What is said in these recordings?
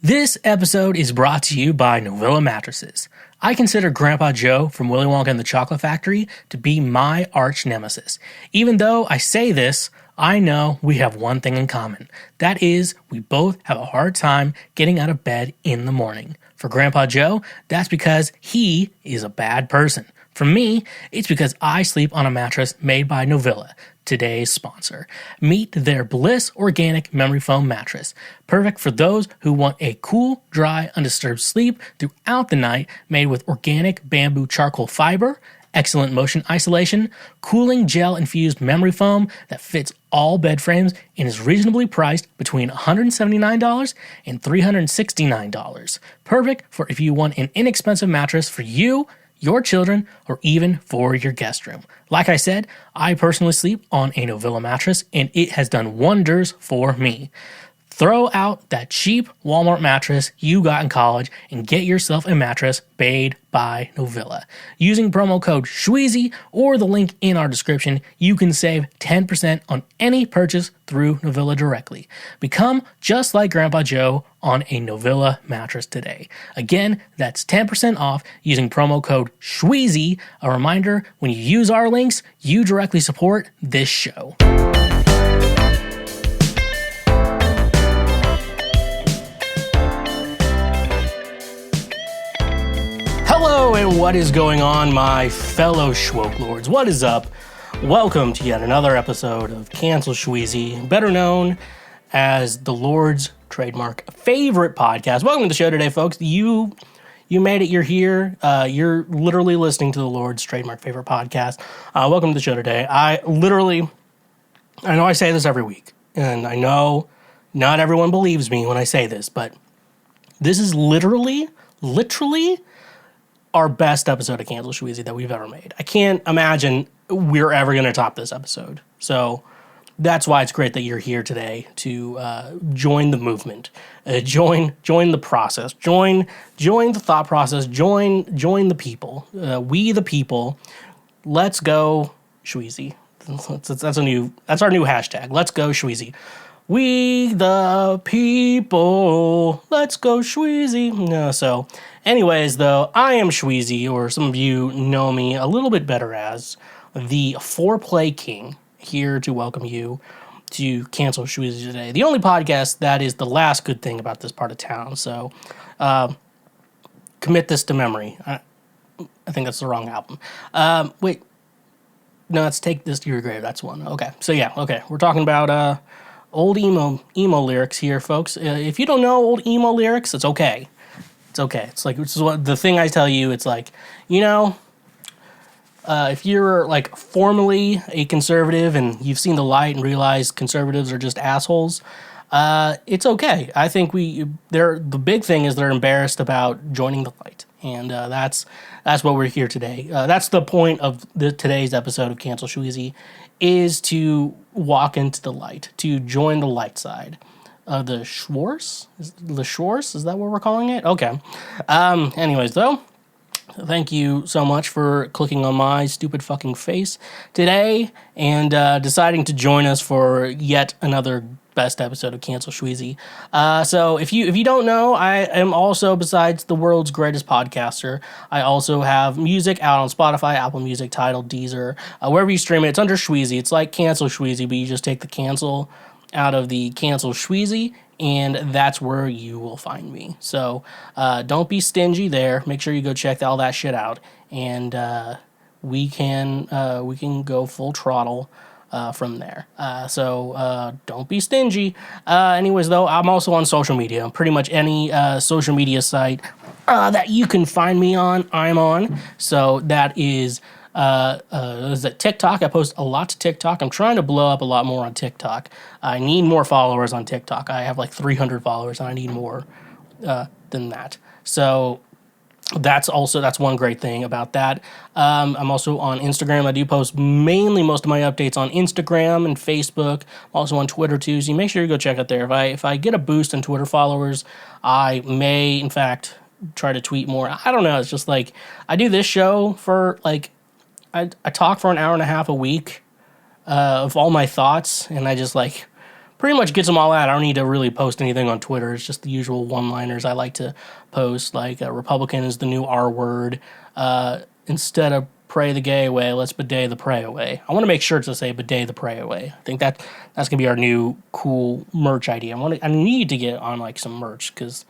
This episode is brought to you by Novilla Mattresses. I consider Grandpa Joe from Willy Wonka and the Chocolate Factory to be my arch nemesis. Even though I say this, I know we have one thing in common. That is, we both have a hard time getting out of bed in the morning. For Grandpa Joe, that's because he is a bad person. For me, it's because I sleep on a mattress made by Novilla, today's sponsor. Meet their Bliss Organic Memory Foam Mattress. Perfect for those who want a cool, dry, undisturbed sleep throughout the night, made with organic bamboo charcoal fiber, excellent motion isolation, cooling gel-infused memory foam that fits all bed frames and is reasonably priced between $179 and $369. Perfect for if you want an inexpensive mattress for you, your children, or even for your guest room. Like I said, I personally sleep on a Novilla mattress, and it has done wonders for me. Throw out that cheap Walmart mattress you got in college and get yourself a mattress made by Novilla. Using promo code Schweezy or the link in our description, you can save 10% on any purchase through Novilla directly. Become just like Grandpa Joe on a Novilla mattress today. Again, that's 10% off using promo code Schweezy. A reminder, when you use our links, you directly support this show. Hello, and what is going on, my fellow Schwoke Lords? What is up? Welcome to yet another episode of TheSchweezy, better known as the Lord's trademark favorite podcast. Welcome to the show today, folks. You made it. You're here. You're literally listening to the Lord's trademark favorite podcast. Welcome to the show today. I know I say this every week, and I know not everyone believes me when I say this, but this is literally our best episode of TheSchweezy that we've ever made. I can't imagine we're ever going to top this episode. So that's why it's great that you're here today to join the movement, join the process, join the thought process, join the people. We the people. Let's go Schweezy. That's our new hashtag. Let's go Schweezy. We the people, let's go Schweezy. No, so anyways, though, I am Schweezy, or some of you know me a little bit better as the Foreplay King, here to welcome you to Cancel Schweezy today. The only podcast that is the last good thing about this part of town, so commit this to memory. I think that's the wrong album. Wait, no, let's Take This to Your Grave, that's one. Okay, so yeah, okay, we're talking about old emo lyrics here, folks. If you don't know old emo lyrics, it's okay. It's okay. It's like, this is what the thing I tell you. It's like, if you're like formally a conservative and you've seen the light and realize conservatives are just assholes, it's okay. I think the big thing is they're embarrassed about joining the light, and that's what we're here today. That's the point of today's episode of Cancel Schweezy, is to walk into the light, to join the light side. The Schwartz? Is that what we're calling it? Okay. Anyways, though, thank you so much for clicking on my stupid fucking face today and deciding to join us for yet another best episode of Cancel Schweezy. So if you don't know, I am also, besides the world's greatest podcaster, I also have music out on Spotify, Apple Music, Tidal, Deezer, wherever you stream it. It's under Schweezy. It's like Cancel Schweezy, but you just take the cancel out of the Cancel Schweezy, and that's where you will find me. So don't be stingy there. Make sure you go check all that shit out, and we can go full throttle from there. So don't be stingy. Anyways, though, I'm also on social media. Pretty much any social media site that you can find me on, I'm on. So that is TikTok. I post a lot to TikTok. I'm trying to blow up a lot more on TikTok. I need more followers on TikTok. I have like 300 followers, and I need more than that. So that's one great thing about that. I'm also on Instagram. I do post mainly most of my updates on Instagram and Facebook. I'm also on Twitter too, so you make sure you go check out there. If I get a boost in Twitter followers, I may in fact try to tweet more. I don't know. It's just like I do this show for like I talk for an hour and a half a week of all my thoughts, and I just like pretty much gets them all out. I don't need to really post anything on Twitter. It's just the usual one-liners I like to post, like Republican is the new R word. Instead of pray the gay away, let's bidet the pray away. I want to make sure to say bidet the pray away. I think that's gonna be our new cool merch idea. I need to get on like some merch because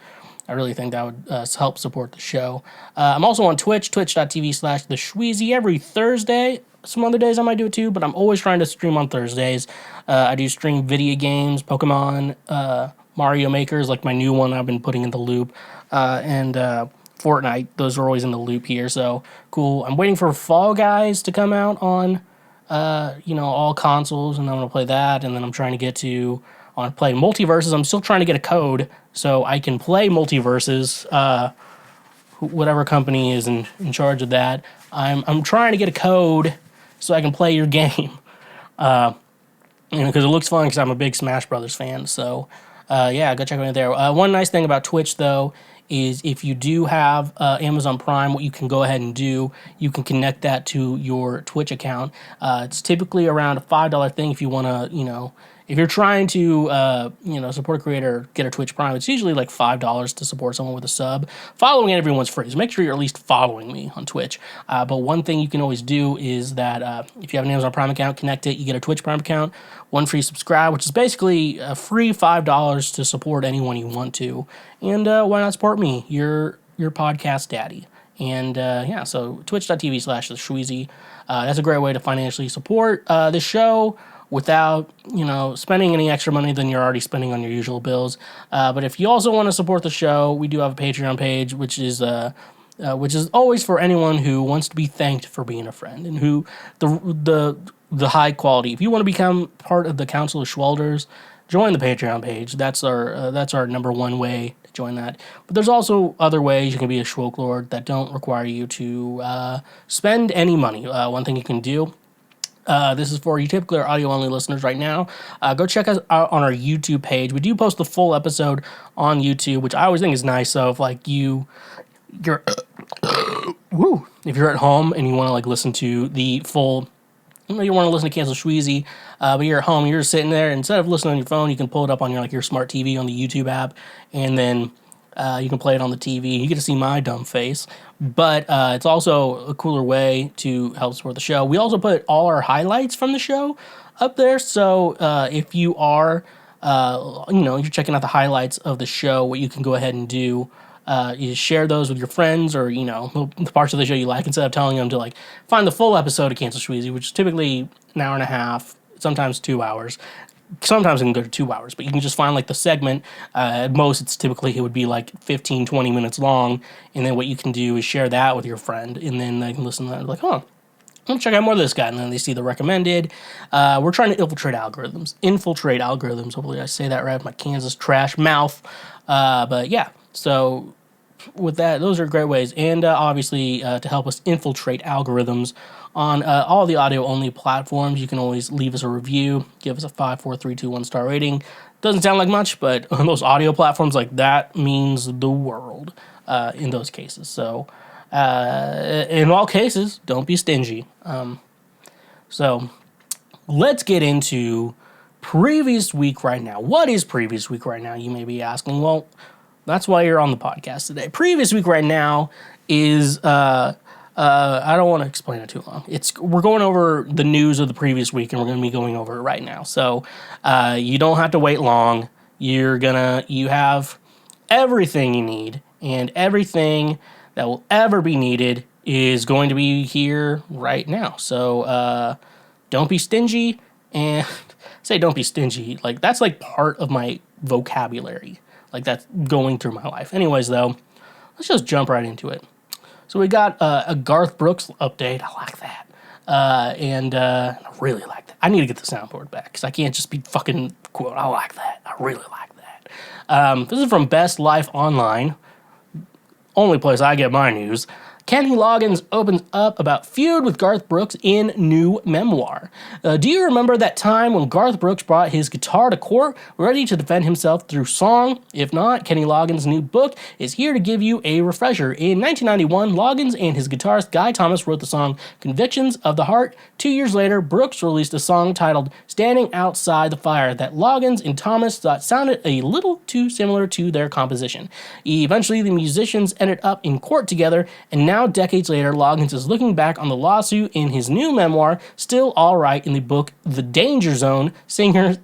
I really think that would help support the show. I'm also on Twitch, twitch.tv/TheSchweezy every Thursday. Some other days I might do it too, but I'm always trying to stream on Thursdays. I do stream video games, Pokemon, Mario Maker is like my new one I've been putting in the loop, and Fortnite. Those are always in the loop here, so cool. I'm waiting for Fall Guys to come out on, all consoles, and I'm gonna play that. And then I'm trying to get to play Multiverses. I'm still trying to get a code so I can play Multiverses. Whatever company is in charge of that, I'm trying to get a code so I can play your game. Because it looks fun. Because I'm a big Smash Brothers fan. So go check it out there. One nice thing about Twitch though is if you do have Amazon Prime, what you can go ahead and do, you can connect that to your Twitch account. It's typically around a $5 thing if you want to, if you're trying to, support a creator, get a Twitch Prime, it's usually like $5 to support someone with a sub. Following everyone's free, so make sure you're at least following me on Twitch. But one thing you can always do is that if you have an Amazon Prime account, connect it, you get a Twitch Prime account, one free subscribe, which is basically a free $5 to support anyone you want to. And why not support me, your podcast daddy? And so twitch.tv/TheSchweezy. That's a great way to financially support the show without, spending any extra money than you're already spending on your usual bills. But if you also want to support the show, we do have a Patreon page, which is always for anyone who wants to be thanked for being a friend and who the high quality. If you want to become part of the Council of Schwelders, join the Patreon page. That's our number one way to join that. But there's also other ways you can be a Schwoklord that don't require you to spend any money. One thing you can do. This is for you typically our audio-only listeners right now. Go check us out on our YouTube page. We do post the full episode on YouTube, which I always think is nice. So if you're if you're at home and you want to listen to the full, you want to listen to Cancel Schweezy, but you're at home, you're just sitting there. Instead of listening on your phone, you can pull it up on your smart TV on the YouTube app, and then you can play it on the TV. You get to see my dumb face, but it's also a cooler way to help support the show. We also put all our highlights from the show up there. So if you are, you're checking out the highlights of the show, what you can go ahead and do, you share those with your friends, or the parts of the show you like, instead of telling them to find the full episode of Cancel Schweezy, which is typically an hour and a half, sometimes 2 hours. Sometimes it can go to 2 hours, but you can just find the segment. At most, it would be 15, 20 minutes long. And then what you can do is share that with your friend, and then they can listen to that. I'm gonna check out more of this guy, and then they see the recommended. We're trying to infiltrate algorithms. Hopefully I say that right with my Kansas trash mouth. But yeah, so with that, those are great ways. And obviously to help us infiltrate algorithms on all the audio-only platforms, you can always leave us a review, give us a 5, 4, 3, 2, 1 star rating. Doesn't sound like much, but on those audio platforms, that means the world in those cases. So in all cases, don't be stingy. So let's get into previous week right now. What is previous week right now, you may be asking? Well, that's why you're on the podcast today. Previous week right now is... I don't want to explain it too long. We're going over the news of the previous week, and we're going to be going over it right now. So you don't have to wait long. You have everything you need, and everything that will ever be needed is going to be here right now. So don't be stingy, and say don't be stingy. That's part of my vocabulary. That's going through my life. Anyways, though, let's just jump right into it. So we got a Garth Brooks update. I like that. And I really like that. I need to get the soundboard back because I can't just be fucking quote. I like that. I really like that. This is from Best Life Online. Only place I get my news. Kenny Loggins opens up about feud with Garth Brooks in new memoir. Do you remember that time when Garth Brooks brought his guitar to court, ready to defend himself through song? If not, Kenny Loggins' new book is here to give you a refresher. In 1991, Loggins and his guitarist Guy Thomas wrote the song Convictions of the Heart. 2 years later, Brooks released a song titled Standing Outside the Fire that Loggins and Thomas thought sounded a little too similar to their composition. Eventually, the musicians ended up in court together, and now decades later, Loggins is looking back on the lawsuit in his new memoir, Still Alright, in the book The Danger Zone. Singer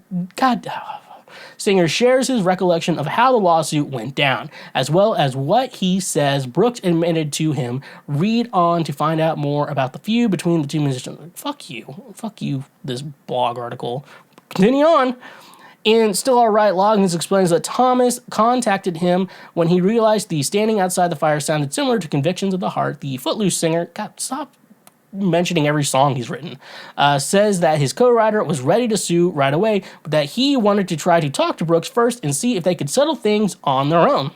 shares his recollection of how the lawsuit went down, as well as what he says Brooks admitted to him. Read on to find out more about the feud between the two musicians. Fuck you, this blog article. Continue on. In Still Alright, Loggins explains that Thomas contacted him when he realized the Standing Outside the Fire sounded similar to Convictions of the Heart. The Footloose singer, God, stop mentioning every song he's written, says that his co-writer was ready to sue right away, but that he wanted to try to talk to Brooks first and see if they could settle things on their own.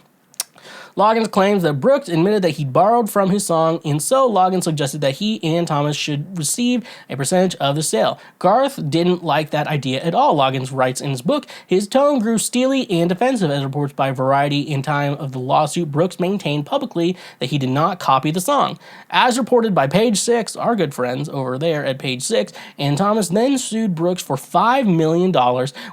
Loggins claims that Brooks admitted that he borrowed from his song, and so Loggins suggested that he and Thomas should receive a percentage of the sale. Garth didn't like that idea at all, Loggins writes in his book. His tone grew steely and defensive, as reports by Variety. In time of the lawsuit, Brooks maintained publicly that he did not copy the song. As reported by Page Six, our good friends over there at Page Six, and Thomas then sued Brooks for $5 million.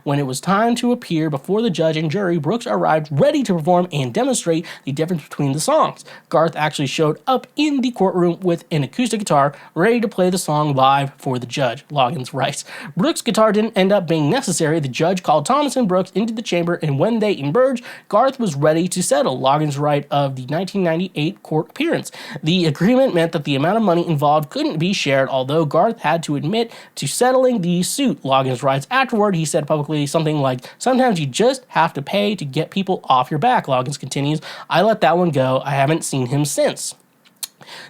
When it was time to appear before the judge and jury, Brooks arrived ready to perform and demonstrate the difference between the songs. Garth actually showed up in the courtroom with an acoustic guitar, ready to play the song live for the judge, Loggins writes. Brooks' guitar didn't end up being necessary. The judge called Thomas and Brooks into the chamber, and when they emerged, Garth was ready to settle, Loggins write of the 1998 court appearance. The agreement meant that the amount of money involved couldn't be shared, although Garth had to admit to settling the suit, Loggins writes. Afterward, he said publicly something like, "Sometimes you just have to pay to get people off your back," Loggins continues. I let that one go. I haven't seen him since.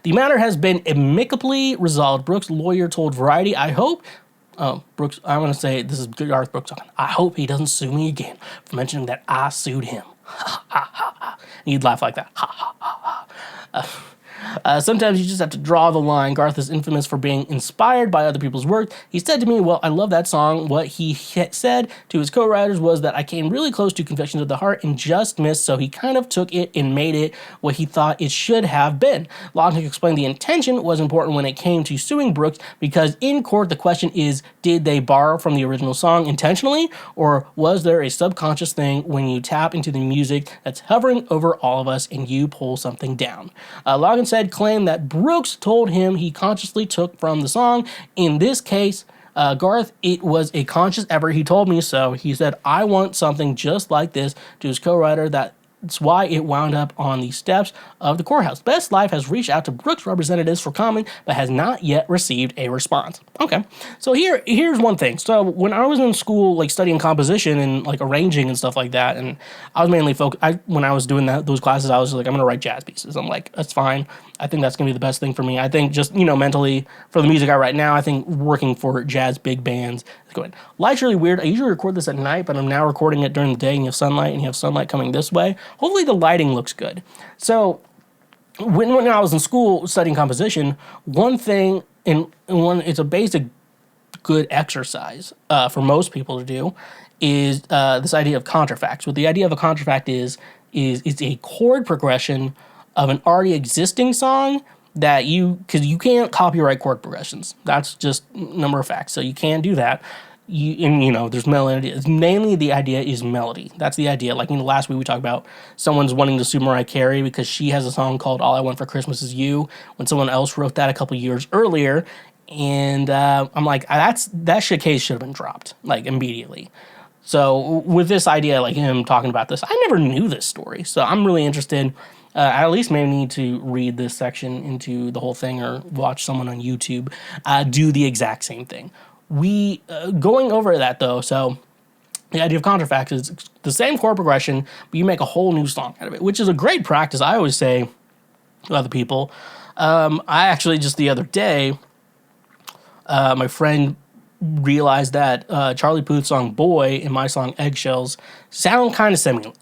The matter has been amicably resolved. Brooks' lawyer told Variety, I want to say, this is Garth Brooks talking. I hope he doesn't sue me again for mentioning that I sued him. Ha ha ha ha. You'd laugh like that. Ha ha ha ha. Sometimes you just have to draw the line. Garth is infamous for being inspired by other people's work. He said to me, well, I love that song. What he said to his co-writers was that I came really close to Confessions of the Heart and just missed, so he kind of took it and made it what he thought it should have been. Loggins explained the intention was important when it came to suing Brooks because in court the question is, did they borrow from the original song intentionally, or was there a subconscious thing when you tap into the music that's hovering over all of us and you pull something down? Loggins claimed that Brooks told him he consciously took from the song. In this case, Garth, it was a conscious effort. He told me so. He said, I want something just like this to his co-writer. That's why it wound up on the steps of the courthouse. Best Life has reached out to Brooks' representatives for comment, but has not yet received a response. Okay, so here's one thing. So when I was in school, like studying composition and like arranging and stuff like that, and I was mainly focused. When I was doing those classes, I was like, I'm gonna write jazz pieces. I'm like, that's fine. I think that's gonna be the best thing for me. I think just mentally for the music I write now, I think working for jazz big bands is good. Life's really weird. I usually record this at night, but I'm now recording it during the day, and you have sunlight coming this way. Hopefully the lighting looks good. So when I was in school studying composition, one thing, it's a basic good exercise for most people to do, is this idea of contrafacts. What the idea of a contrafact is it's a chord progression of an already existing song that because you can't copyright chord progressions. That's just number of facts. So you can't do that. There's melody. Mainly the idea is melody. That's the idea. Like last week we talked about someone's wanting to sue Mariah Carey because she has a song called All I Want for Christmas Is You, when someone else wrote that a couple years earlier. And I'm like, that case should have been dropped, like, immediately. So with this idea, like him talking about this, I never knew this story. So I'm really interested. I at least may need to read this section into the whole thing or watch someone on YouTube do the exact same thing. Going over that though, so the idea of contrafacts is the same chord progression, but you make a whole new song out of it, which is a great practice. I always say to other people, I actually just the other day, my friend realized that Charlie Puth's song Boy and my song Eggshells sound kind of similar.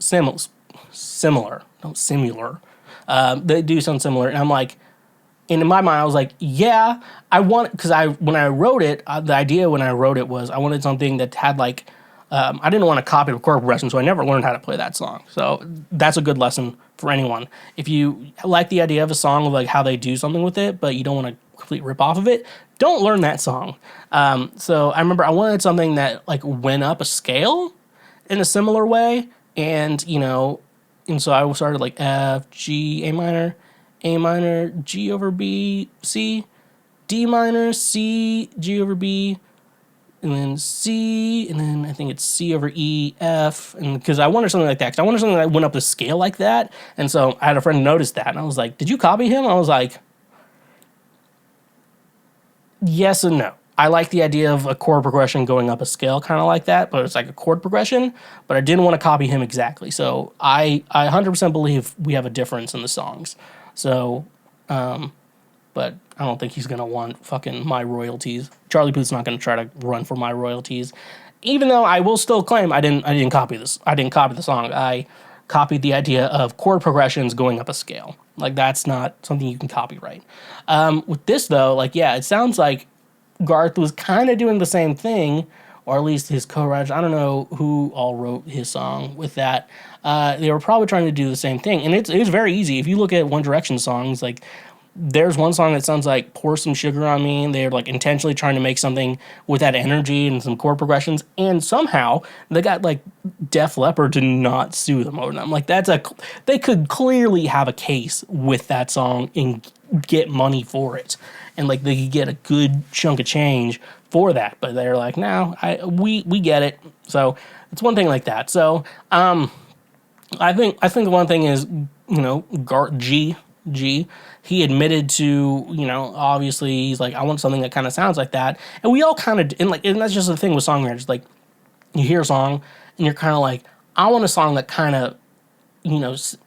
They do sound similar. And I'm like, And in my mind, I was like, yeah, I want, because when I wrote it, the idea when I wrote it was I wanted something that had like, I didn't want to copy the chord progression, so I never learned how to play that song. So that's a good lesson for anyone. If you like the idea of a song, of like how they do something with it, but you don't want to complete rip off of it, don't learn that song. So I remember I wanted something that like went up a scale in a similar way, and and so I started like F, G, A minor, G over B, C, D minor, C, G over B, and then C, and then I think it's C over E, F, and because I wanted something like that, because I wanted something that went up the scale like that, and so I had a friend notice that, and I was like, did you copy him? I was like, yes and no. I like the idea of a chord progression going up a scale kind of like that, but it's like a chord progression, but I didn't want to copy him exactly, so I 100% believe we have a difference in the songs, so, but I don't think he's going to want fucking my royalties. Charlie Puth's not going to try to run for my royalties. Even though I will still claim I didn't copy this. I didn't copy the song. I copied the idea of chord progressions going up a scale. Like, that's not something you can copyright. With this, though, like, yeah, it sounds like Garth was kind of doing the same thing, or at least his co-writers. I don't know who all wrote his song with that. They were probably trying to do the same thing. And it's very easy. If you look at One Direction songs, like, there's one song that sounds like Pour Some Sugar on Me, and they're like intentionally trying to make something with that energy and some chord progressions, and somehow they got like Def Leppard to not sue them over them. Like, they could clearly have a case with that song and get money for it, and like they could get a good chunk of change for that, but they're like, no, we get it. So it's one thing like that. So I think the one thing is, G, he admitted to, obviously he's like, I want something that kind of sounds like that. And we all kind of, and that's just the thing with songwriters. Like, you hear a song and you're kind of like, I want a song that kind of,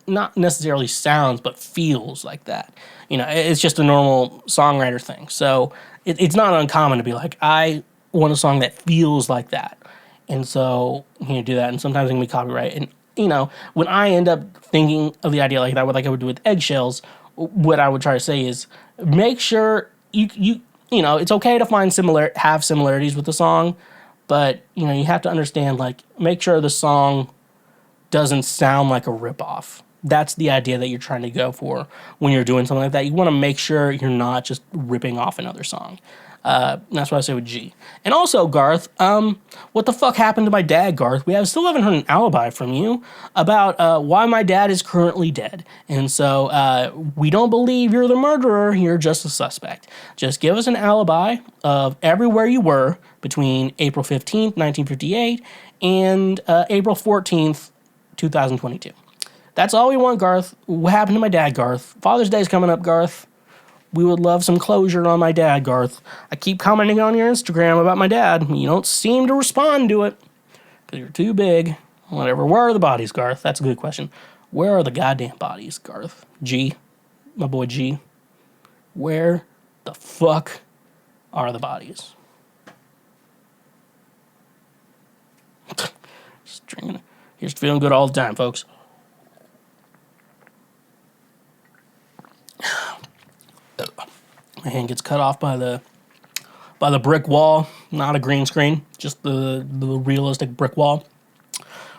not necessarily sounds, but feels like that. It's just a normal songwriter thing. So it's not uncommon to be like, I want a song that feels like that. And so you do that. And sometimes it can be copyright. And, when I end up thinking of the idea like that, like I would do with Eggshells, what I would try to say is make sure it's okay to have similarities with the song, but you have to understand, like, make sure the song doesn't sound like a ripoff. That's the idea that you're trying to go for when you're doing something like that. You want to make sure you're not just ripping off another song. That's what I say with G. And also, Garth, what the fuck happened to my dad, Garth? Still haven't heard an alibi from you about why my dad is currently dead. And so we don't believe you're the murderer. You're just a suspect. Just give us an alibi of everywhere you were between April 15th, 1958 and April 14th, 2022. That's all we want, Garth. What happened to my dad, Garth? Father's Day is coming up, Garth. We would love some closure on my dad, Garth. I keep commenting on your Instagram about my dad. You don't seem to respond to it because you're too big. Whatever. Where are the bodies, Garth? That's a good question. Where are the goddamn bodies, Garth? G. My boy G. Where the fuck are the bodies? Just drinking it. Here's feeling good all the time, folks. My hand gets cut off by the brick wall, not a green screen, just the realistic brick wall.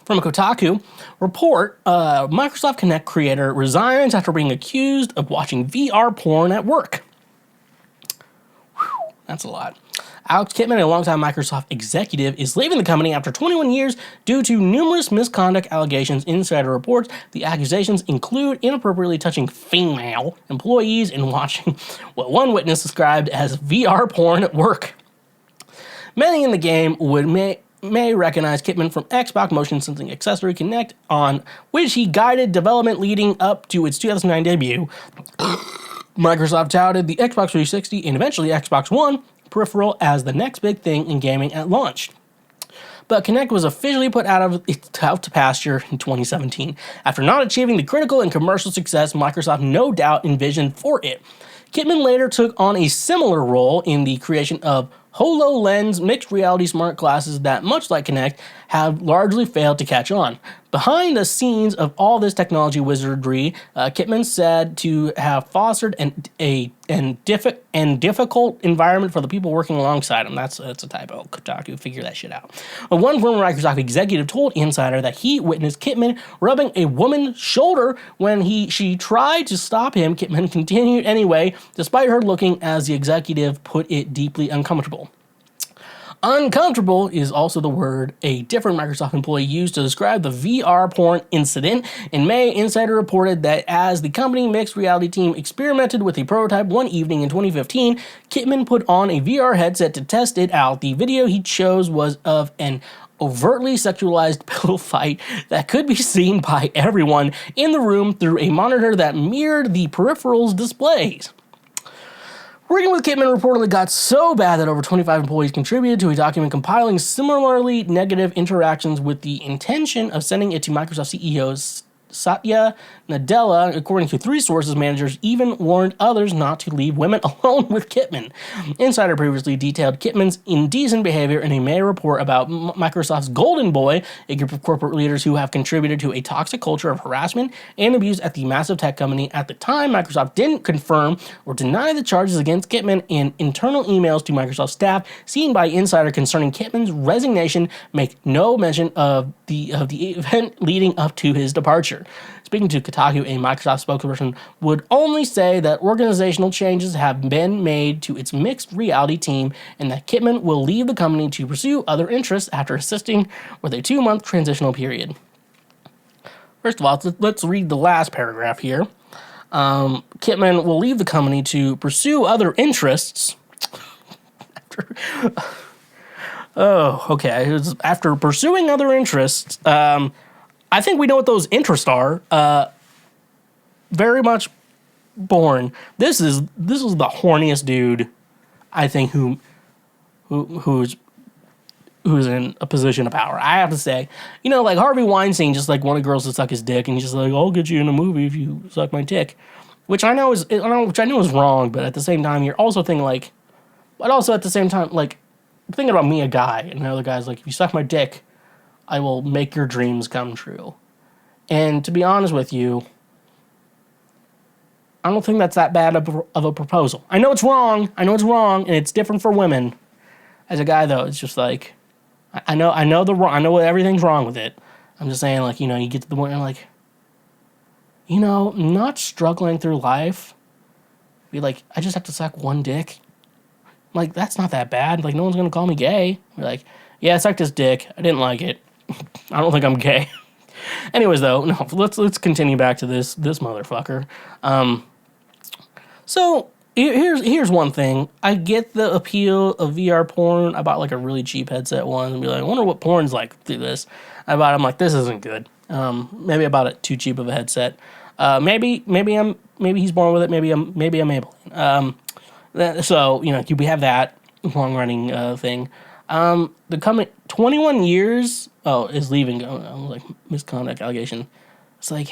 From a Kotaku report, Microsoft Kinect creator resigns after being accused of watching VR porn at work. Whew, that's a lot. Alex Kipman, a longtime Microsoft executive, is leaving the company after 21 years due to numerous misconduct allegations. Insider reports the accusations include inappropriately touching female employees and watching what one witness described as VR porn at work. Many in the game may recognize Kipman from Xbox motion sensing accessory Kinect, on which he guided development leading up to its 2009 debut. Microsoft touted the Xbox 360 and eventually Xbox One peripheral as the next big thing in gaming at launch. But Kinect was officially put out to pasture in 2017 after not achieving the critical and commercial success Microsoft no doubt envisioned for it. Kipman later took on a similar role in the creation of HoloLens mixed reality smart glasses that, much like Kinect, have largely failed to catch on. Behind the scenes of all this technology wizardry, Kitman said to have fostered and difficult environment for the people working alongside him. That's a typo. Kotaku, figure that shit out. One former Microsoft executive told Insider that he witnessed Kitman rubbing a woman's shoulder when she tried to stop him. Kitman continued anyway, despite her looking, as the executive put it, deeply uncomfortable. Uncomfortable is also the word a different Microsoft employee used to describe the VR porn incident. In May, Insider reported that as the company mixed reality team experimented with a prototype one evening in 2015, Kitman put on a VR headset to test it out. The video he chose was of an overtly sexualized pillow fight that could be seen by everyone in the room through a monitor that mirrored the peripheral's displays. Working with Kitman reportedly got so bad that over 25 employees contributed to a document compiling similarly negative interactions with the intention of sending it to Microsoft CEO Satya Nadella. According to 3 sources, managers even warned others not to leave women alone with Kitman. Insider previously detailed Kitman's indecent behavior in a May report about Microsoft's Golden Boy, a group of corporate leaders who have contributed to a toxic culture of harassment and abuse at the massive tech company. At the time, Microsoft didn't confirm or deny the charges against Kitman, and internal emails to Microsoft staff seen by Insider concerning Kitman's resignation make no mention of the event leading up to his departure. Speaking to Kotaku, a Microsoft spokesperson would only say that organizational changes have been made to its mixed reality team and that Kitman will leave the company to pursue other interests after assisting with a 2-month transitional period. First of all, let's read the last paragraph here. Kitman will leave the company to pursue other interests. After pursuing other interests, I think we know what those interests are. Very much born. This is the horniest dude, I think, who's in a position of power. I have to say, like Harvey Weinstein just like wanted girls to suck his dick, and he's just like, I'll get you in a movie if you suck my dick, which I know is wrong. But at the same time, you're also thinking like, but also at the same time, like thinking about me, a guy, and the other guy's like, if you suck my dick, I will make your dreams come true. And to be honest with you, I don't think that's that bad of a proposal. I know it's wrong, and it's different for women. As a guy, though, it's just like, I know everything's wrong with it. I'm just saying, like, you get to the point where, like, not struggling through life, be like, I just have to suck one dick. Like, that's not that bad. Like, no one's gonna call me gay. You're like, yeah, I sucked his dick. I didn't like it. I don't think I'm gay. Anyways, though, no, let's continue back to this motherfucker. So here's one thing. I get the appeal of VR porn. I bought like a really cheap headset one and be like, I wonder what porn's like through this. I'm like, this isn't good. Maybe I bought it too cheap of a headset. Maybe he's born with it. Maybe I'm able. So we have that long running thing. The coming 21 years is leaving. Like misconduct allegation. It's like,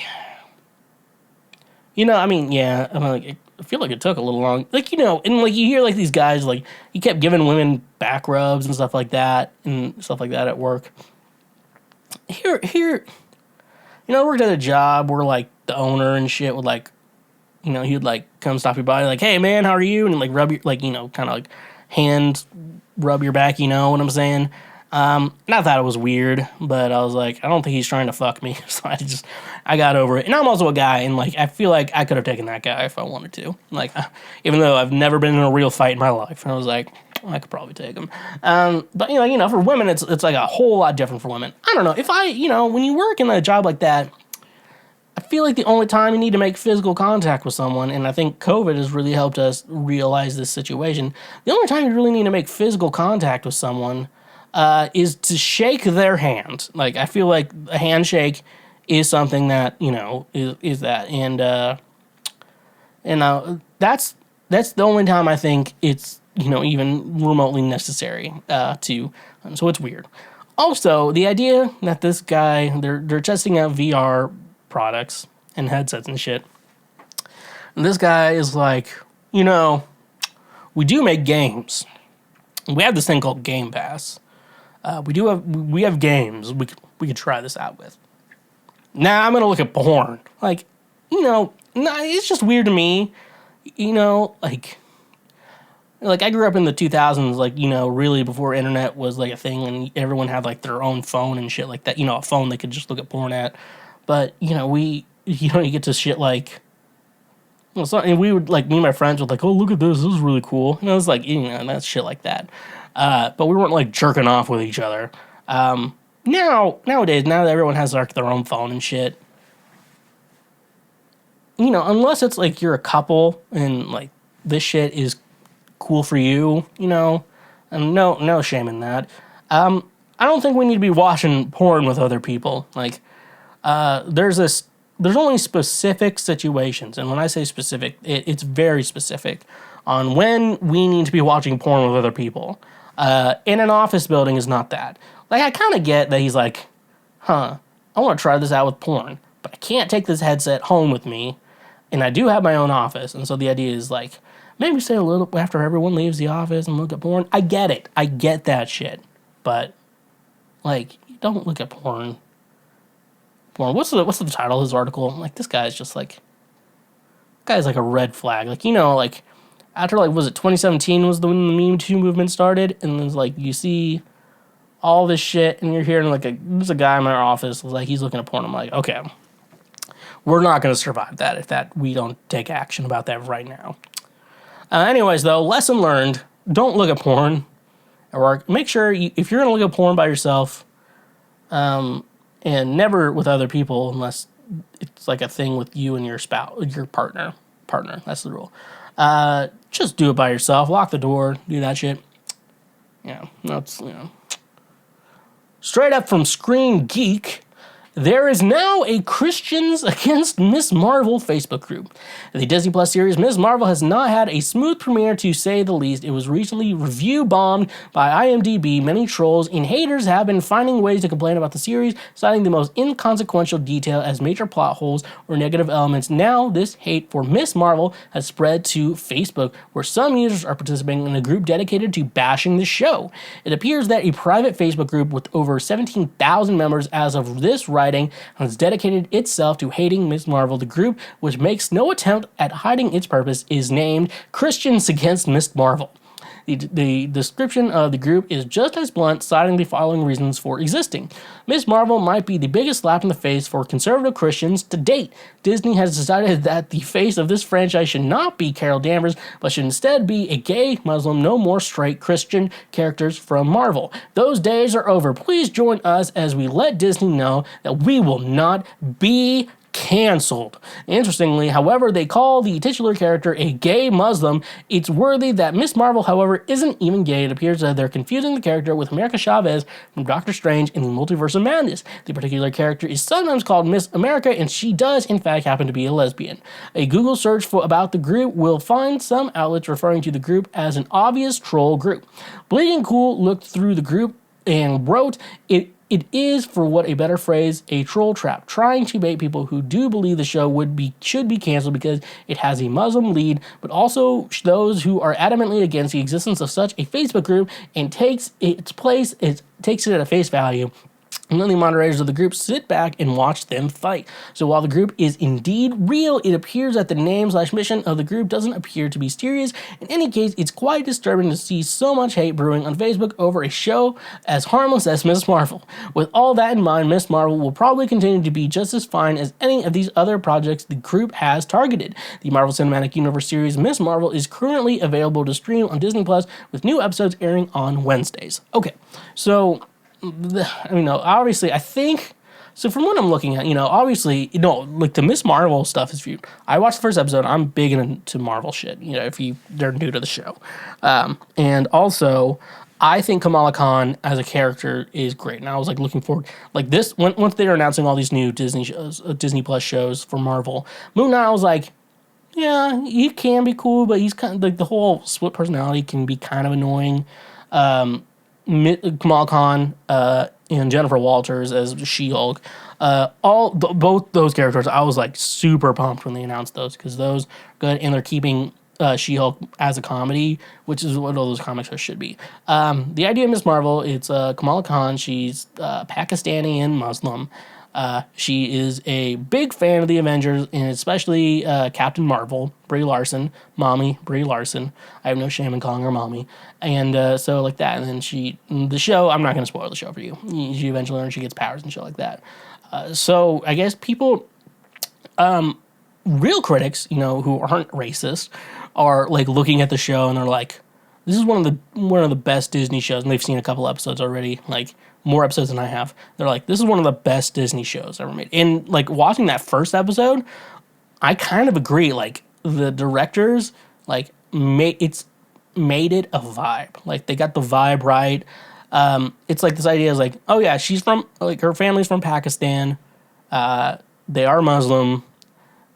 I feel like it took a little long. Like, and like you hear like these guys, like he kept giving women back rubs and stuff like that at work. Here, I worked at a job where like the owner and shit would like, he would like come stop your body, like, hey man, how are you? And like rub your, like, kind of like hand rub your back, you know what I'm saying? Not that it was weird, but I was like, I don't think he's trying to fuck me. So I got over it. And I'm also a guy, and like, I feel like I could have taken that guy if I wanted to. Like, even though I've never been in a real fight in my life, I was like, I could probably take him. But for women, it's like a whole lot different for women. I don't know if when you work in a job like that, I feel like the only time you need to make physical contact with someone, and I think COVID has really helped us realize this situation, the only time you really need to make physical contact with someone is to shake their hand. Like, I feel like a handshake is something that, is that. And that's the only time I think it's, even remotely necessary so it's weird. Also, the idea that this guy, they're testing out VR products and headsets and shit. And this guy is like, we do make games. We have this thing called Game Pass. We have games we could try this out with. Nah, I'm gonna look at porn. Like, nah, it's just weird to me. Like I grew up in the 2000s, like, really before internet was like a thing and everyone had like their own phone and shit like that. A phone they could just look at porn at. But, you get to shit like, and we would, like, me and my friends would, like, oh, look at this is really cool. And I was like, that's shit like that. But we weren't, like, jerking off with each other. Nowadays, now that everyone has, like, their own phone and shit, unless it's, like, you're a couple and, like, this shit is cool for you, and no shame in that. I don't think we need to be watching porn with other people. Like, there's only specific situations, and when I say specific, it's very specific on when we need to be watching porn with other people. In an office building is not that. Like, I kind of get that he's like, I want to try this out with porn, but I can't take this headset home with me, and I do have my own office, and so the idea is like, maybe stay a little after everyone leaves the office and look at porn. I get it. I get that shit, but like, you don't look at porn. What's the title of his article? Like, this guy's just like, like a red flag. Like, like after, like, was it 2017 was when the Meme 2 movement started, and then like you see all this shit, and you're hearing like there's a guy in my office, like, he's looking at porn. I'm like, okay, we're not gonna survive that if we don't take action about that right now. Anyways, though, lesson learned: don't look at porn, or make sure if you're gonna look at porn by yourself, and never with other people unless it's like a thing with you and your spouse, your partner. That's the rule. Just do it by yourself. Lock the door. Do that shit. Yeah, that's, Straight up from Screen Geek, there is now a Christians Against Miss Marvel Facebook group. The Disney Plus series Miss Marvel has not had a smooth premiere, to say the least. It was recently review bombed by IMDb. Many trolls and haters have been finding ways to complain about the series, citing the most inconsequential detail as major plot holes or negative elements. Now, this hate for Miss Marvel has spread to Facebook, where some users are participating in a group dedicated to bashing the show. It appears that a private Facebook group with over 17,000 members as of this writing has dedicated itself to hating Ms. Marvel. The group, which makes no attempt at hiding its purpose, is named Christians Against Ms. Marvel. The description of the group is just as blunt, citing the following reasons for existing. Ms. Marvel might be the biggest slap in the face for conservative Christians to date. Disney has decided that the face of this franchise should not be Carol Danvers, but should instead be a gay Muslim, no more straight Christian characters from Marvel. Those days are over. Please join us as we let Disney know that we will not be canceled. Interestingly, however, they call the titular character a gay Muslim. It's worthy that Miss Marvel, however, isn't even gay. It appears that they're confusing the character with America Chavez from Doctor Strange in the Multiverse of Madness. The particular character is sometimes called Miss America, and she does, in fact, happen to be a lesbian. A Google search about the group will find some outlets referring to the group as an obvious troll group. Bleeding Cool looked through the group and wrote, It is, for what a better phrase, a troll trap, trying to bait people who do believe the show should be canceled because it has a Muslim lead, but also those who are adamantly against the existence of such a Facebook group and takes it at a face value. And then the moderators of the group sit back and watch them fight. So while the group is indeed real, it appears that the name/mission of the group doesn't appear to be serious. In any case, it's quite disturbing to see so much hate brewing on Facebook over a show as harmless as Miss Marvel. With all that in mind, Miss Marvel will probably continue to be just as fine as any of these other projects the group has targeted. The Marvel Cinematic Universe series Miss Marvel is currently available to stream on Disney Plus, with new episodes airing on Wednesdays. Okay, so obviously, I think, so from what I'm looking at, obviously, like the Miss Marvel stuff is viewed. I watched the first episode. I'm big into Marvel shit, if they're new to the show. And also, I think Kamala Khan as a character is great. And I was like looking forward, like this, once they were announcing all these new Disney shows, Disney Plus shows for Marvel, Moon Knight, I was like, yeah, he can be cool, but he's kind of like the whole split personality can be kind of annoying. Kamala Khan and Jennifer Walters as She-Hulk. Both those characters, I was like super pumped when they announced those, because those are good, and they're keeping She-Hulk as a comedy, which is what all those comics should be. The idea of Miss Marvel, it's Kamala Khan. She's Pakistani and Muslim. She is a big fan of the Avengers, and especially Captain Marvel, Brie Larson, mommy, Brie Larson. I have no shame in calling her mommy. And so like that. And then the show, I'm not going to spoil the show for you. She eventually learns she gets powers and shit like that. So I guess people, real critics, who aren't racist, are like looking at the show and they're like, this is one of the best Disney shows, and they've seen a couple episodes already, like more episodes than I have. They're like, this is one of the best Disney shows ever made. And like watching that first episode, I kind of agree. Like the directors, like made it a vibe. Like they got the vibe right. It's like this idea is like, oh yeah, she's from, like, her family's from Pakistan. They are Muslim.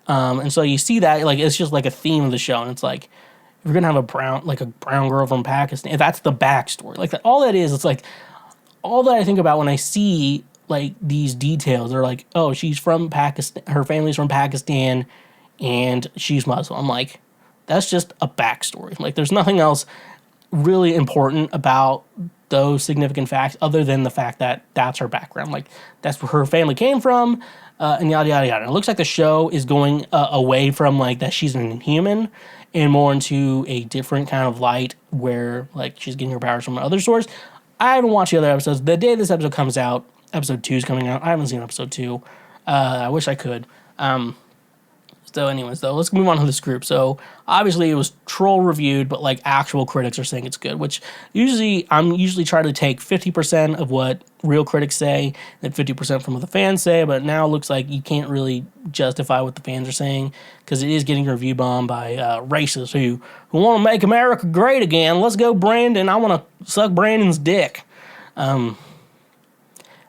And so you see that, like, it's just like a theme of the show. And it's like, if you're going to have a brown girl from Pakistan, if that's the backstory, like that, all that is, it's like, all that I think about when I see like these details are like, oh, she's from Pakistan, her family's from Pakistan, and she's Muslim. I'm like, that's just a backstory. Like, there's nothing else really important about those significant facts other than the fact that that's her background. Like, that's where her family came from, and yada, yada, yada. And it looks like the show is going away from, like, that she's an inhuman and more into a different kind of light where, like, she's getting her powers from another source. I haven't watched the other episodes. The day this episode comes out, episode 2 is coming out. I haven't seen episode 2. I wish I could. So anyways, though, let's move on to this group. So obviously it was troll reviewed, but like actual critics are saying it's good, which I'm usually trying to take 50% of what real critics say and 50% from what the fans say, but now it looks like you can't really justify what the fans are saying because it is getting review bombed by racists who want to make America great again. Let's go, Brandon. I want to suck Brandon's dick.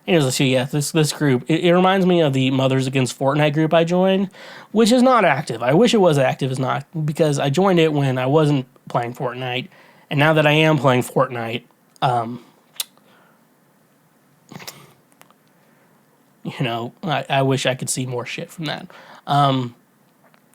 Anyways, so yeah, this group, it reminds me of the Mothers Against Fortnite group I joined, which is not active. I wish it was active, it's not, because I joined it when I wasn't playing Fortnite, and now that I am playing Fortnite, I wish I could see more shit from that.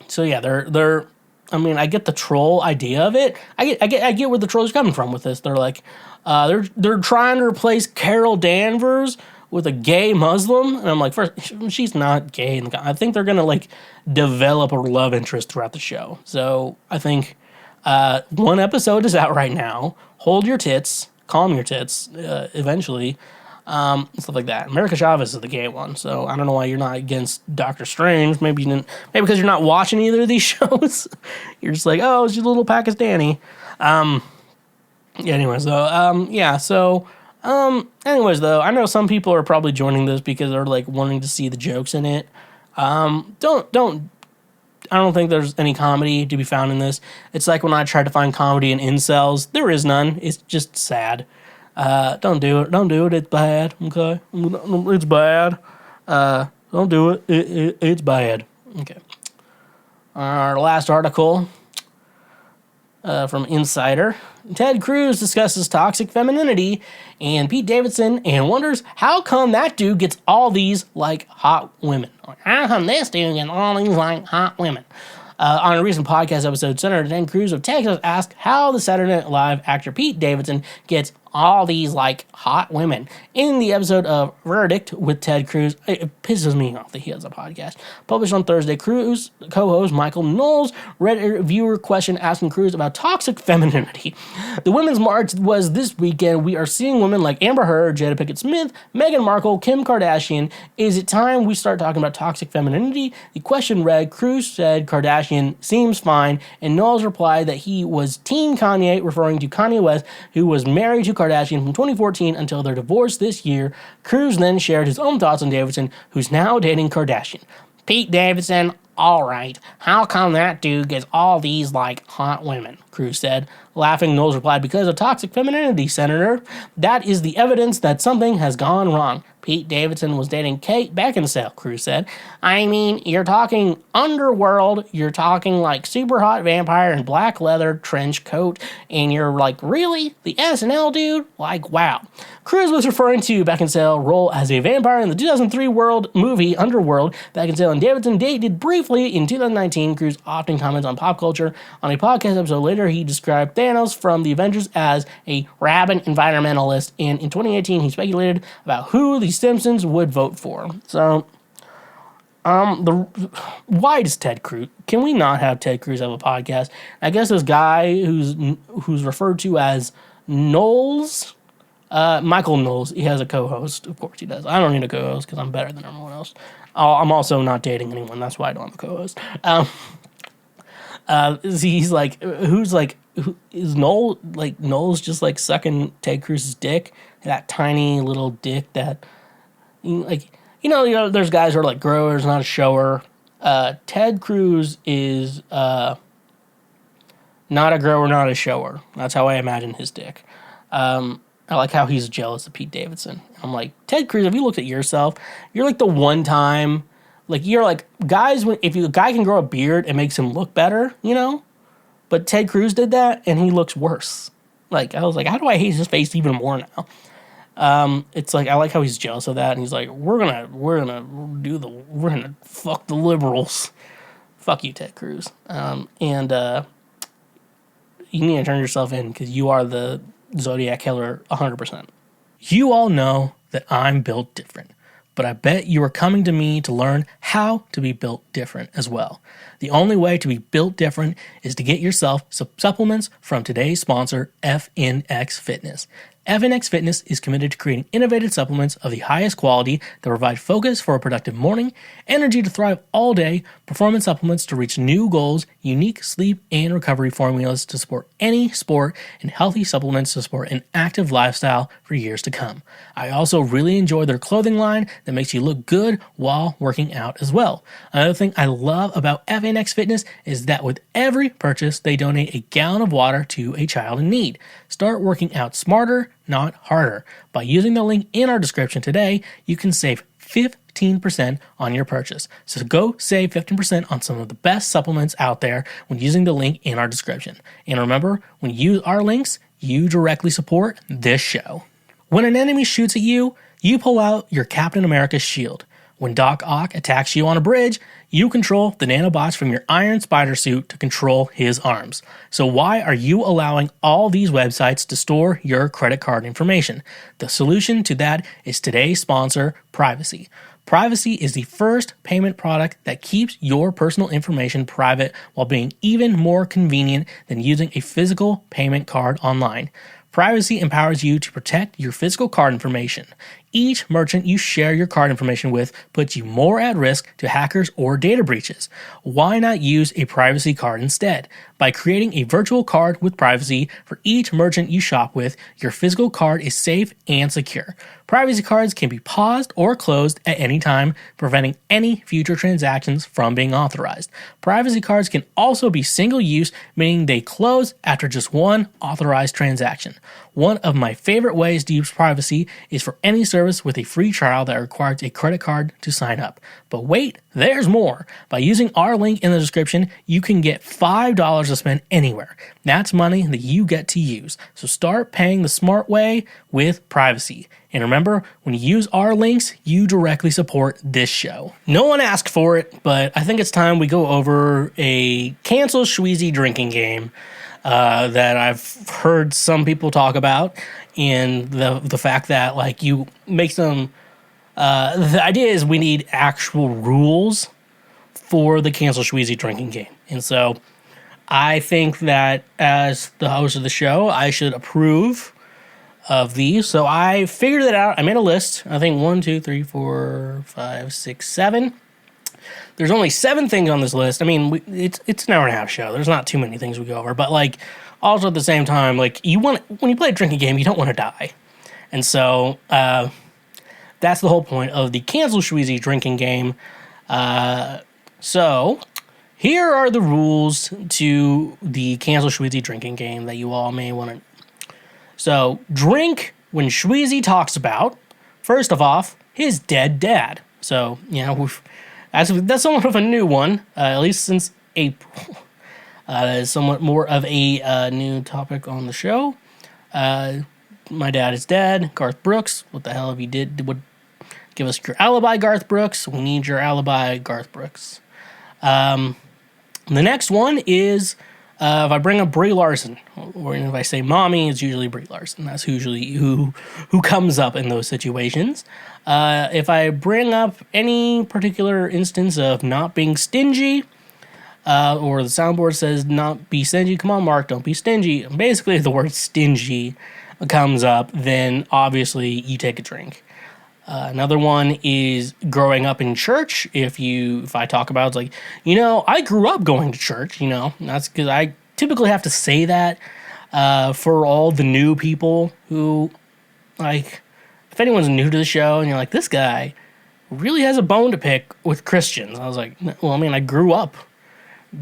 So yeah, they're I mean, I get the troll idea of it. I get where the trolls are coming from with this. They're like, they're trying to replace Carol Danvers with a gay Muslim, and I'm like, first, she's not gay. I think they're gonna like develop a love interest throughout the show. So I think one episode is out right now. Hold your tits, calm your tits. Eventually, stuff like that. America Chavez is the gay one, so I don't know why you're not against Doctor Strange. Maybe because you're not watching either of these shows. You're just like, oh, she's a little Pakistani. Anyways, though, I know some people are probably joining this because they're like wanting to see the jokes in it. I don't think there's any comedy to be found in this. It's like when I tried to find comedy in incels. There is none. It's just sad. Don't do it. Don't do it. It's bad. Okay? It's bad. Don't do it. It's bad. Okay. Our last article from Insider. Ted Cruz discusses toxic femininity and Pete Davidson and wonders how come that dude gets all these, like, hot women. How come this dude gets all these, like, hot women? On a recent podcast episode, Senator Ted Cruz of Texas asked how the Saturday Night Live actor Pete Davidson gets all these, like, hot women. In the episode of Verdict with Ted Cruz, it pisses me off that he has a podcast. Published on Thursday, Cruz co-host Michael Knowles read a viewer question asking Cruz about toxic femininity. The Women's March was this weekend. We are seeing women like Amber Heard, Jada Pinkett Smith, Meghan Markle, Kim Kardashian. Is it time we start talking about toxic femininity? The question read, Cruz said Kardashian seems fine, and Knowles replied that he was Team Kanye, referring to Kanye West, who was married to Kardashian from 2014 until their divorce this year. Cruz then shared his own thoughts on Davidson, who's now dating Kardashian. Pete Davidson, all right. How come that dude gets all these, like, hot women? Cruz said. Laughing, Knowles replied, because of toxic femininity, Senator. That is the evidence that something has gone wrong. Pete Davidson was dating Kate Beckinsale, Cruz said. I mean, you're talking underworld, you're talking like super hot vampire in black leather trench coat, and you're like, really? The SNL dude? Like, wow. Cruz was referring to Beckinsale's role as a vampire in the 2003 movie Underworld. Beckinsale and Davidson dated briefly in 2019. Cruz often comments on pop culture. On a podcast episode later, he described Thanos from the Avengers as a rabid environmentalist, and in 2018, he speculated about who the the Simpsons would vote for. So, why does Ted Cruz? Can we not have Ted Cruz have a podcast? I guess this guy who's referred to as Knowles, Michael Knowles, he has a co-host. Of course he does. I don't need a co-host because I'm better than everyone else. I'm also not dating anyone. That's why I don't have a co-host. He's like, who is Knowles? Like Knowles just like sucking Ted Cruz's dick, that tiny little dick that, like, there's guys who are like growers, not a shower. Ted Cruz is not a grower, not a shower. That's how I imagine his dick. I like how he's jealous of Pete Davidson. I'm like, Ted Cruz, have you looked at yourself? You're like the one time, like, you're like, guys, if a guy can grow a beard, it makes him look better, But Ted Cruz did that, and he looks worse. Like, I was like, how do I hate his face even more now? It's like, I like how he's jealous of that, and he's like, we're gonna fuck the liberals. Fuck you, Ted Cruz. And you need to turn yourself in, because you are the Zodiac Killer 100%. You all know that I'm built different, but I bet you are coming to me to learn how to be built different as well. The only way to be built different is to get yourself some supplements from today's sponsor, FNX Fitness. FNX Fitness is committed to creating innovative supplements of the highest quality that provide focus for a productive morning, energy to thrive all day, performance supplements to reach new goals, unique sleep and recovery formulas to support any sport, and healthy supplements to support an active lifestyle for years to come. I also really enjoy their clothing line that makes you look good while working out as well. Another thing I love about FNX Fitness is that with every purchase, they donate a gallon of water to a child in need. Start working out smarter, not harder. By using the link in our description today, you can save 15% on your purchase. So go save 15% on some of the best supplements out there when using the link in our description. And remember, when you use our links, you directly support this show. When an enemy shoots at you, you pull out your Captain America shield. When Doc Ock attacks you on a bridge, you control the nanobots from your Iron Spider suit to control his arms. So why are you allowing all these websites to store your credit card information? The solution to that is today's sponsor, Privacy. Privacy is the first payment product that keeps your personal information private while being even more convenient than using a physical payment card online. Privacy empowers you to protect your physical card information. Each merchant you share your card information with puts you more at risk to hackers or data breaches. Why not use a privacy card instead? By creating a virtual card with privacy for each merchant you shop with, your physical card is safe and secure. Privacy cards can be paused or closed at any time, preventing any future transactions from being authorized. Privacy cards can also be single-use, meaning they close after just one authorized transaction. One of my favorite ways to use privacy is for any service with a free trial that requires a credit card to sign up. But wait, there's more. By using our link in the description, you can get $5 to spend anywhere. That's money that you get to use. So start paying the smart way with Privacy. And remember, when you use our links, you directly support this show. No one asked for it, but I think it's time we go over a cancel Schweezy drinking game that I've heard some people talk about, and the fact that, like, you make some the idea is we need actual rules for the cancel Schweezy drinking game. And so I think that as the host of the show, I should approve of these. So I figured it out. I made a list. I think 1, 2, 3, 4, 5, 6, 7. There's only 7 things on this list. I mean, it's an hour and a half show. There's not too many things we go over. But, like, also at the same time, like, when you play a drinking game, you don't want to die. And so that's the whole point of the cancel Schweezy drinking game. So here are the rules to the cancel Schweezy drinking game that you all may want to. So drink when Schweezy talks about, first of all, his dead dad. So, that's somewhat of a new one, at least since April. Is somewhat more of a new topic on the show. My dad is dead. Garth Brooks, what the hell have you would give us your alibi, Garth Brooks? We need your alibi, Garth Brooks. The next one is If I bring up Brie Larson, or if I say mommy, it's usually Brie Larson. That's usually who comes up in those situations. If I bring up any particular instance of not being stingy, or the soundboard says not be stingy, come on, Mark, don't be stingy. Basically, if the word stingy comes up, then obviously you take a drink. Another one is growing up in church. If I talk about, it's like, I grew up going to church, that's because I typically have to say that for all the new people who, like, if anyone's new to the show and you're like, this guy really has a bone to pick with Christians. I was like, well, I mean, I grew up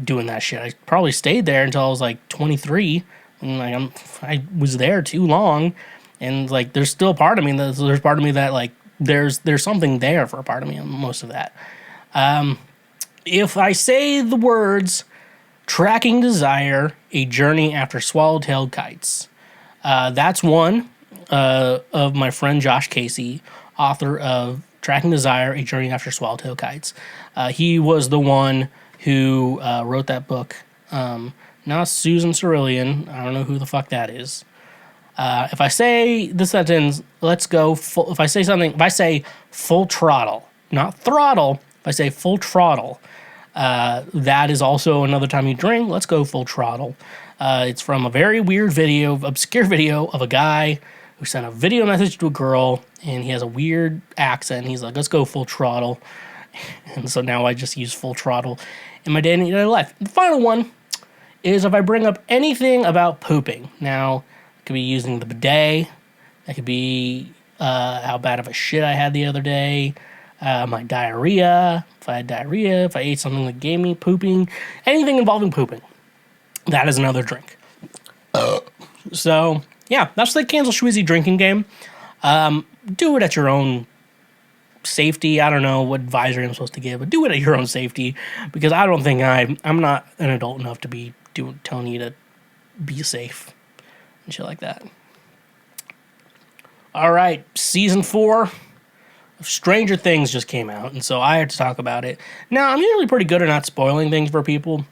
doing that shit. I probably stayed there until I was like 23. And like I was there too long, and like there's still part of me there's part of me that like there's something there for a part of me on most of that. If I say the words "tracking desire, a journey after swallowtail kites," that's one of my friend Josh Casey, author of "Tracking Desire, a Journey After Swallowtail Kites." He was the one who wrote that book. Not Susan Cerulean. I don't know who the fuck that is. If I say the sentence, let's go full, if I say full throttle, not throttle, if I say full throttle, that is also another time you drink. Let's go full throttle. It's from a very weird obscure video of a guy who sent a video message to a girl, and he has a weird accent. He's like, let's go full throttle. And so now I just use full throttle in my day-to-day life. The final one is if I bring up anything about pooping. Now, it could be using the bidet. It could be how bad of a shit I had the other day. My diarrhea. If I had diarrhea. If I ate something that gave me pooping. Anything involving pooping. That is another drink. So, yeah, that's the Cancel Schweezy drinking game. Do it at your own safety. I don't know what advisory I'm supposed to give, but do it at your own safety, because I don't think I'm not an adult enough to be telling you to be safe and shit like that. All right, season 4 of Stranger Things just came out, and so I had to talk about it. Now, I'm usually pretty good at not spoiling things for people,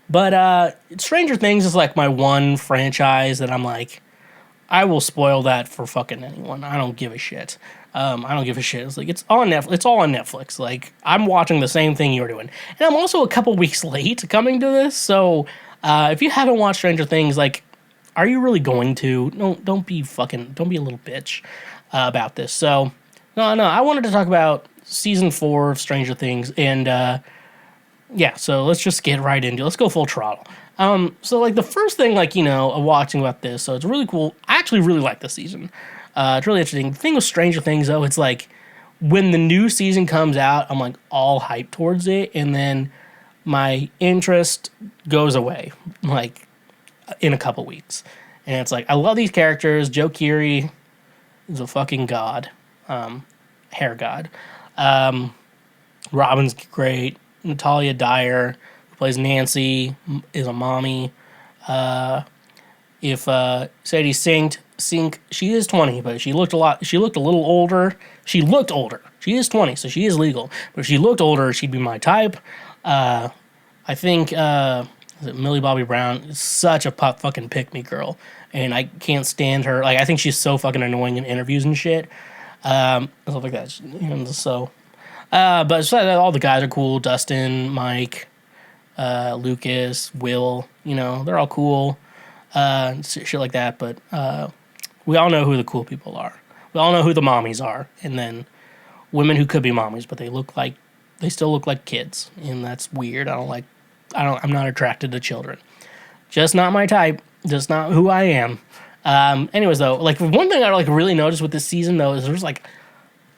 but Stranger Things is like my one franchise that I'm like, I will spoil that for fucking anyone. I don't give a shit. I don't give a shit. It's like it's on Netflix. It's all on Netflix. Like I'm watching the same thing you're doing, and I'm also a couple weeks late coming to this. So if you haven't watched Stranger Things, like, are you really going to? No, don't be a little bitch about this. So no. I wanted to talk about season 4 of Stranger Things, and yeah. So let's just get right into it. Let's go full throttle. So like the first thing, like, watching about this, so it's really cool. I actually really like this season. It's really interesting. The thing with Stranger Things, though, it's like when the new season comes out, I'm like all hyped towards it, and then my interest goes away like in a couple weeks. And it's like I love these characters. Joe Keery is a fucking god, hair god. Robin's great. Natalia Dyer, who plays Nancy, is a mommy. If Sadie Sink, she is 20, but she looked a little older. She looked older. She is 20, so she is legal. But if she looked older, she'd be my type. I think Millie Bobby Brown is such a fucking pick-me girl, and I can't stand her. Like, I think she's so fucking annoying in interviews and shit. Stuff like that. And so, but so all the guys are cool. Dustin, Mike, Lucas, Will. They're all cool. Shit like that. But we all know who the cool people are. We all know who the mommies are, and then women who could be mommies, but they still look like kids, and that's weird. I'm not attracted to children. Just not my type. Just not who I am. Anyways, though, like one thing I really noticed with this season, though, is there's like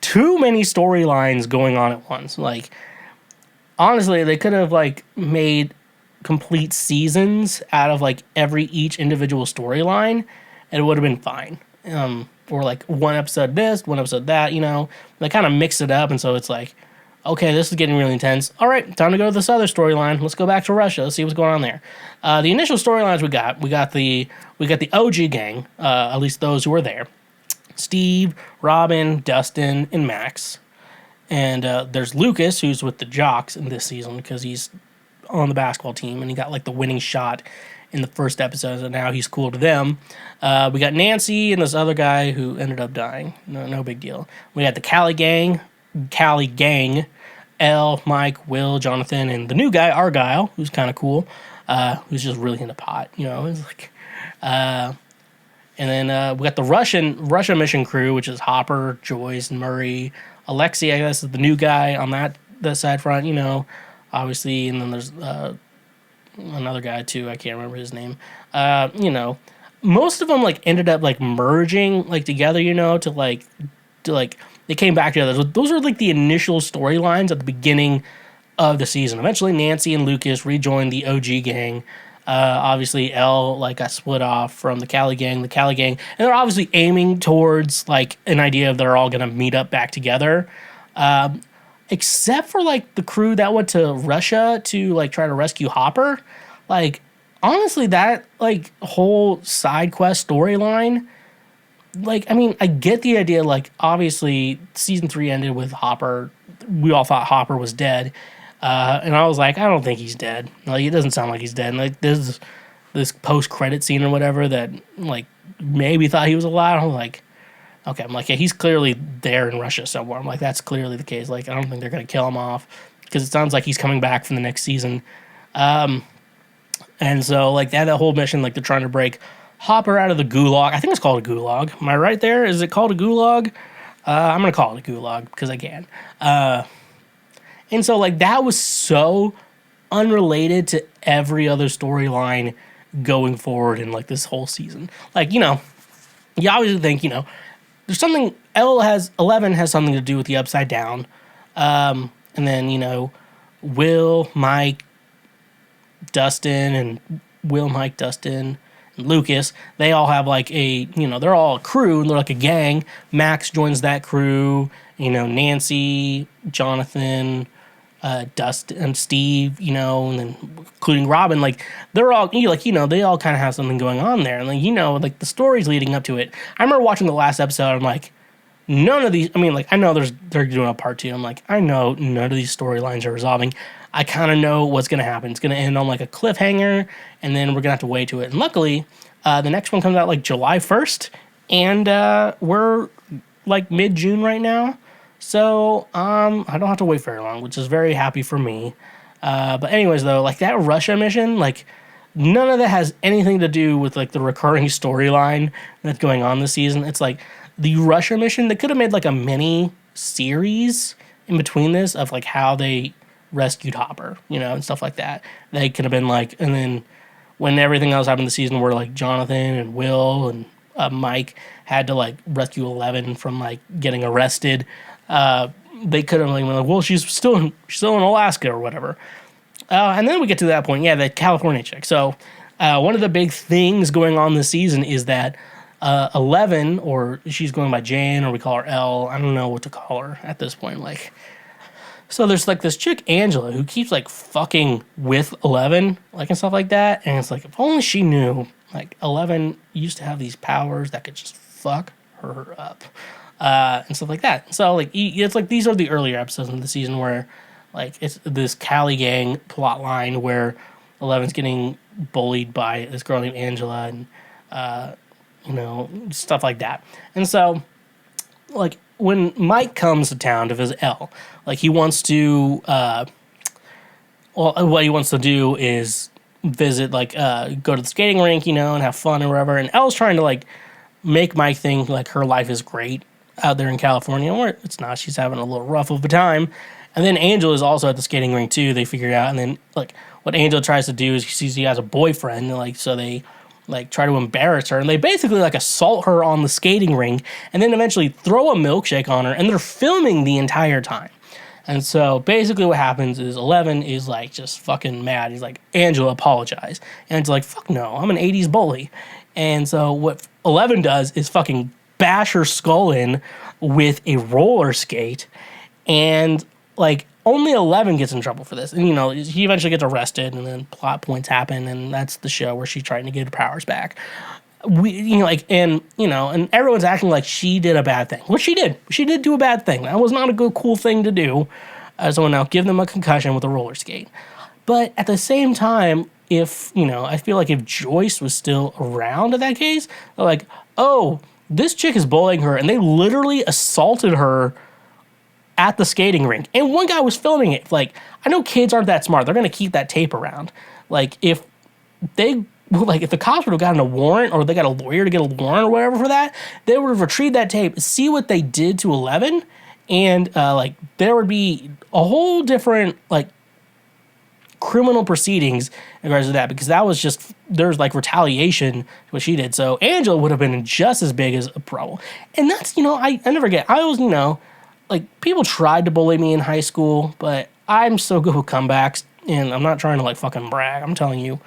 too many storylines going on at once. Like, honestly, they could have like made complete seasons out of like each individual storyline, and it would have been fine. Or like one episode this, one episode that. They kind of mix it up, and so it's like, okay, this is getting really intense. All right, time to go to this other storyline. Let's go back to Russia. Let's see what's going on there. The initial storylines we got the OG gang, at least those who were there. Steve, Robin, Dustin, and Max. And there's Lucas, who's with the jocks in this season because he's on the basketball team, and he got like the winning shot in the first episode, and now he's cool to them. We got Nancy and this other guy who ended up dying. No big deal. We got the Cali gang, Elle, Mike, Will, Jonathan, and the new guy, Argyle, who's kind of cool, who's just really into pot, It's like, and then we got the Russia mission crew, which is Hopper, Joyce, and Murray. Alexei, I guess, is the new guy on that side front, obviously, and then there's another guy too. I can't remember his name. Most of them like ended up like merging like together, to they came back together. Those are like the initial storylines at the beginning of the season. Eventually, Nancy and Lucas rejoined the OG gang. Obviously, Elle like got split off from the Cali gang, and they're obviously aiming towards like an idea of they're all gonna meet up back together. Except for like the crew that went to Russia to like try to rescue Hopper. Like honestly, that like whole side quest storyline, like I mean, I get the idea. Like obviously, season 3 ended with Hopper. We all thought Hopper was dead, and I was like, I don't think he's dead. Like it doesn't sound like he's dead. And, like this post credit scene or whatever that like maybe thought he was alive. I'm like, okay, I'm like, yeah, he's clearly there in Russia somewhere. I'm like, that's clearly the case. Like, I don't think they're going to kill him off because it sounds like he's coming back from the next season. And so, like, that whole mission, like, they're trying to break Hopper out of the gulag. I think it's called a gulag. Am I right there? Is it called a gulag? I'm going to call it a gulag because I can. And so, like, that was so unrelated to every other storyline going forward in, like, this whole season. Like, you obviously think, there's something, 11 has something to do with the Upside Down. And then, Will, Mike, Dustin, and Lucas, they all have like they're all a crew, and they're like a gang. Max joins that crew, Nancy, Jonathan, Dustin, and Steve, and then including Robin, like they're all they all kind of have something going on there, and like the stories leading up to it. I remember watching the last episode. I'm like, none of these. I mean, like I know they're doing a part 2. I'm like, I know none of these storylines are resolving. I kind of know what's gonna happen. It's gonna end on like a cliffhanger, and then we're gonna have to wait to it. And luckily, the next one comes out like July 1st, and we're like mid-June right now. So, I don't have to wait very long, which is very happy for me. But anyways, though, like that Russia mission, like none of that has anything to do with like the recurring storyline that's going on this season. It's like the Russia mission, they could have made like a mini series in between this of like how they rescued Hopper, and stuff like that. They could have been like, and then when everything else happened this season where like Jonathan and Will and Mike had to like rescue 11 from like getting arrested, they could have like been like, well, she's still in Alaska or whatever. And then we get to that point, the California chick. So one of the big things going on this season is that 11, or she's going by Jane, or we call her Elle. I don't know what to call her at this point. Like, so there's like this chick Angela who keeps like fucking with 11, like and stuff like that. And it's like, if only she knew, like 11 used to have these powers that could just fuck her up. And stuff like that. So like it's like these are the earlier episodes of the season where like it's this Cali gang plot line where 11's getting bullied by this girl named Angela, and stuff like that. And so like when Mike comes to town to visit Elle, like he wants to what he wants to do is visit like go to the skating rink, and have fun or whatever. And Elle's trying to like make Mike think like her life is great out there in California, where it's not. She's having a little rough of a time. And then Angela is also at the skating rink too. They figure it out, and then like what Angela tries to do is she sees he has a boyfriend, and like so they like try to embarrass her, and they basically like assault her on the skating rink, and then eventually throw a milkshake on her, and they're filming the entire time. And so basically what happens is 11 is like just fucking mad. He's like, Angela, apologize. And it's like, fuck no, I'm an 80s bully. And so what 11 does is fucking bash her skull in with a roller skate, and like only 11 gets in trouble for this. And he eventually gets arrested, and then plot points happen, and that's the show where she's trying to get her powers back. And everyone's acting like she did a bad thing. Well, she did do a bad thing. That was not a good cool thing to do. So now give them a concussion with a roller skate. But at the same time, if, I feel like if Joyce was still around in that case, they're like, oh, this chick is bullying her, and they literally assaulted her at the skating rink. And one guy was filming it. Like, I know kids aren't that smart. They're going to keep that tape around. Like, if the cops would have gotten a warrant, or they got a lawyer to get a warrant or whatever for that, they would have retrieved that tape, see what they did to 11, and, there would be a whole different, criminal proceedings in regards to that, because that was just, there's retaliation to what she did. So Angela would have been just as big as a problem. And that's, I never get, I always, people tried to bully me in high school, but I'm so good with comebacks, and I'm not trying to fucking brag. I'm telling you,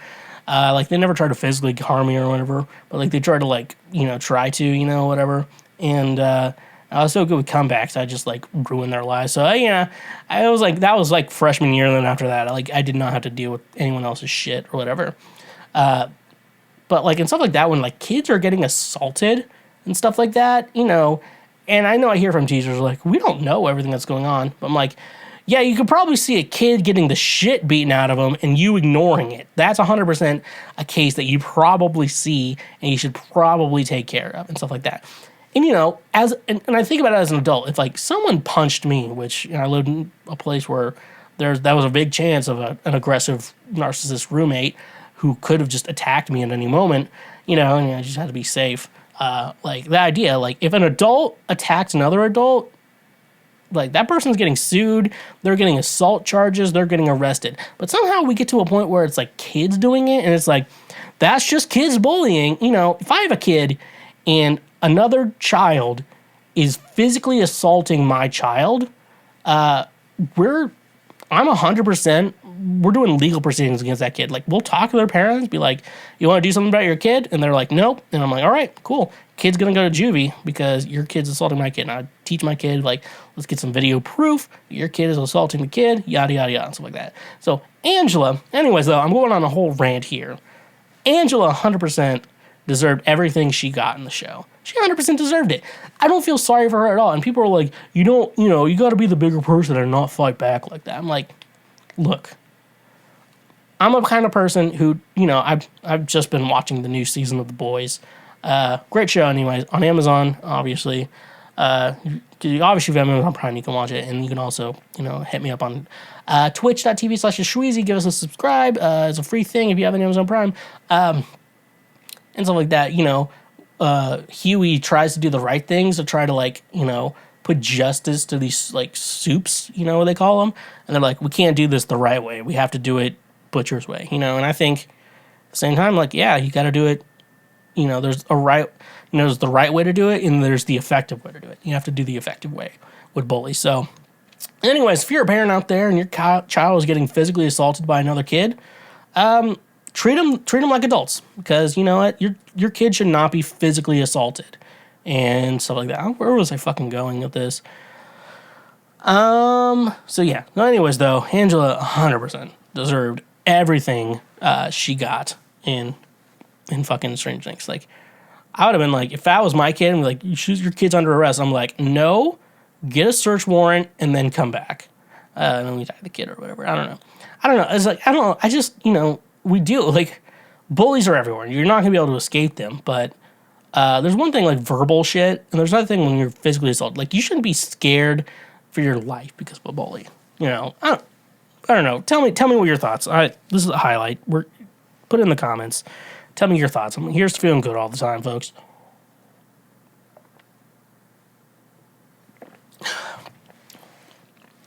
they never tried to physically harm me or whatever, but they tried to try to, whatever. And, I was so good with comebacks, I just ruined their lives. So I was that was freshman year, and then after that, I did not have to deal with anyone else's shit or whatever. But in stuff like that, when kids are getting assaulted and stuff like that, and I know I hear from teachers we don't know everything that's going on, but I'm yeah, you could probably see a kid getting the shit beaten out of them and you ignoring it. That's 100% a case that you probably see and you should probably take care of and stuff like that. And, and I think about it as an adult. If, someone punched me, which I lived in a place where that was a big chance of an aggressive narcissist roommate who could have just attacked me at any moment, and I just had to be safe. The idea, if an adult attacks another adult, that person's getting sued, they're getting assault charges, they're getting arrested. But somehow we get to a point where it's, kids doing it, and it's that's just kids bullying. If I have a kid and another child is physically assaulting my child, I'm 100%, we're doing legal proceedings against that kid. We'll talk to their parents, be you want to do something about your kid? And they're nope. And I'm all right, cool. Kid's going to go to juvie because your kid's assaulting my kid. And I teach my kid, let's get some video proof. Your kid is assaulting the kid, yada, yada, yada, and stuff like that. So Angela, anyways, though, I'm going on a whole rant here. Angela 100% deserved everything she got in the show. She 100% deserved it. I don't feel sorry for her at all. And people are you got to be the bigger person and not fight back like that. I'm look, I'm a kind of person who, I've just been watching the new season of The Boys. Great show anyways, on Amazon, obviously. Obviously, if you have Amazon Prime, you can watch it. And you can also, hit me up on twitch.tv/TheSchweezy. Give us a subscribe. It's a free thing if you have an Amazon Prime. And stuff like that, Huey tries to do the right things to try to put justice to these soups, what they call them, and they're we can't do this the right way. We have to do it Butcher's way, and I think at the same time, yeah, you got to do it. There's a right, there's the right way to do it, and there's the effective way to do it. You have to do the effective way with bullies. So, anyways, if you're a parent out there and your child is getting physically assaulted by another kid, treat them like adults, because you know what, your kid should not be physically assaulted and stuff like that. Where was I fucking going with this? So yeah. No, anyways, though, Angela 100% deserved everything she got in fucking Stranger Things. I would have been if that was my kid, and your kid's under arrest, I'm no, get a search warrant and then come back. And then we tie the kid or whatever. I don't know. It's I don't know. I just, we deal, bullies are everywhere. You're not going to be able to escape them, but there's one thing verbal shit, and there's another thing when you're physically assaulted. You shouldn't be scared for your life because of a bully. I don't know. Tell me what your thoughts. This is a highlight. Put it in the comments. Tell me your thoughts. Here's to feeling good all the time, folks.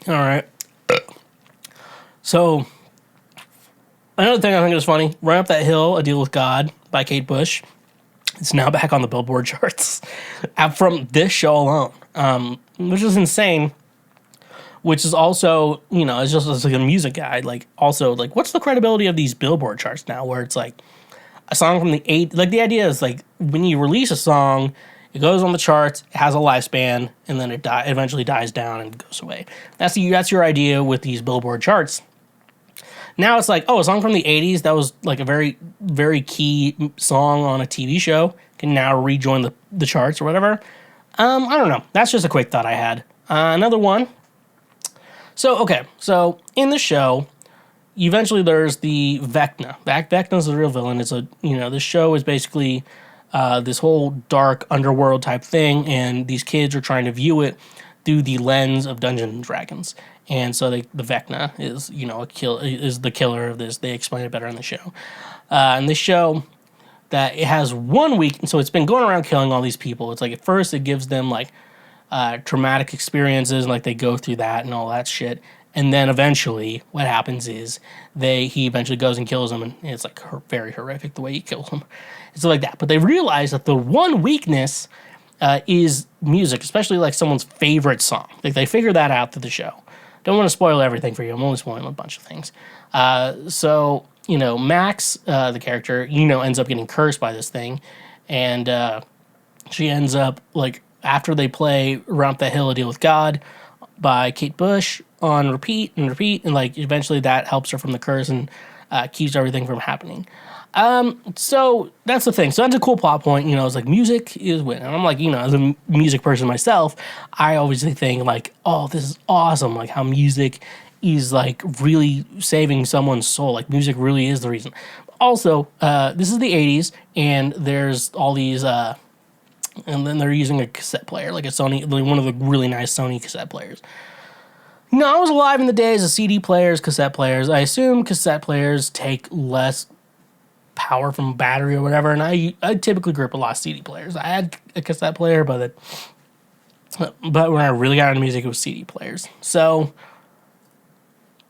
All right. So, another thing I think is funny, Run Up That Hill, A Deal with God by Kate Bush. It's now back on the Billboard charts from this show alone, which is insane, which is also, it's just a music guide. Also, what's the credibility of these Billboard charts now, where it's a song from the 80s, the idea is, when you release a song, it goes on the charts, it has a lifespan, and then it eventually dies down and goes away. That's your idea with these Billboard charts. Now it's a song from the 80s that was a very, very key song on a TV show can now rejoin the charts or whatever. I don't know. That's just a quick thought I had. Another one. So in the show, eventually there's the Vecna. Vecna's the real villain. It's this show is basically this whole dark underworld type thing, and these kids are trying to view it through the lens of Dungeons and Dragons. And so the Vecna is is the killer of this. They explain it better in the show. And this show that it has 1 week, so it's been going around killing all these people. It's like at first it gives them like traumatic experiences, and like they go through that and all that shit. And then eventually, what happens is he eventually goes and kills them, and it's like very horrific the way he kills them. It's like that. But they realize that the one weakness is music, especially like someone's favorite song. Like they figure that out through the show. Don't want to spoil everything for you. I'm only spoiling a bunch of things. So Max, the character, ends up getting cursed by this thing, and she ends up like after they play "Romp That Hill, A Deal with God" by Kate Bush on repeat, and like eventually that helps her from the curse and keeps everything from happening. So that's the thing. So that's a cool plot point. It's like music is winning. And I'm like, as a music person myself, I always think like, oh, this is awesome. Like how music is like really saving someone's soul. Like music really is the reason. Also, this is the 80s, and there's all these, and then they're using a cassette player, like a Sony, like one of the really nice Sony cassette players. I was alive in the days of CD players, cassette players. I assume cassette players take less power from battery or whatever, and I typically grip a lot of CD players. I had a cassette player, but when I really got into music, it was CD players. So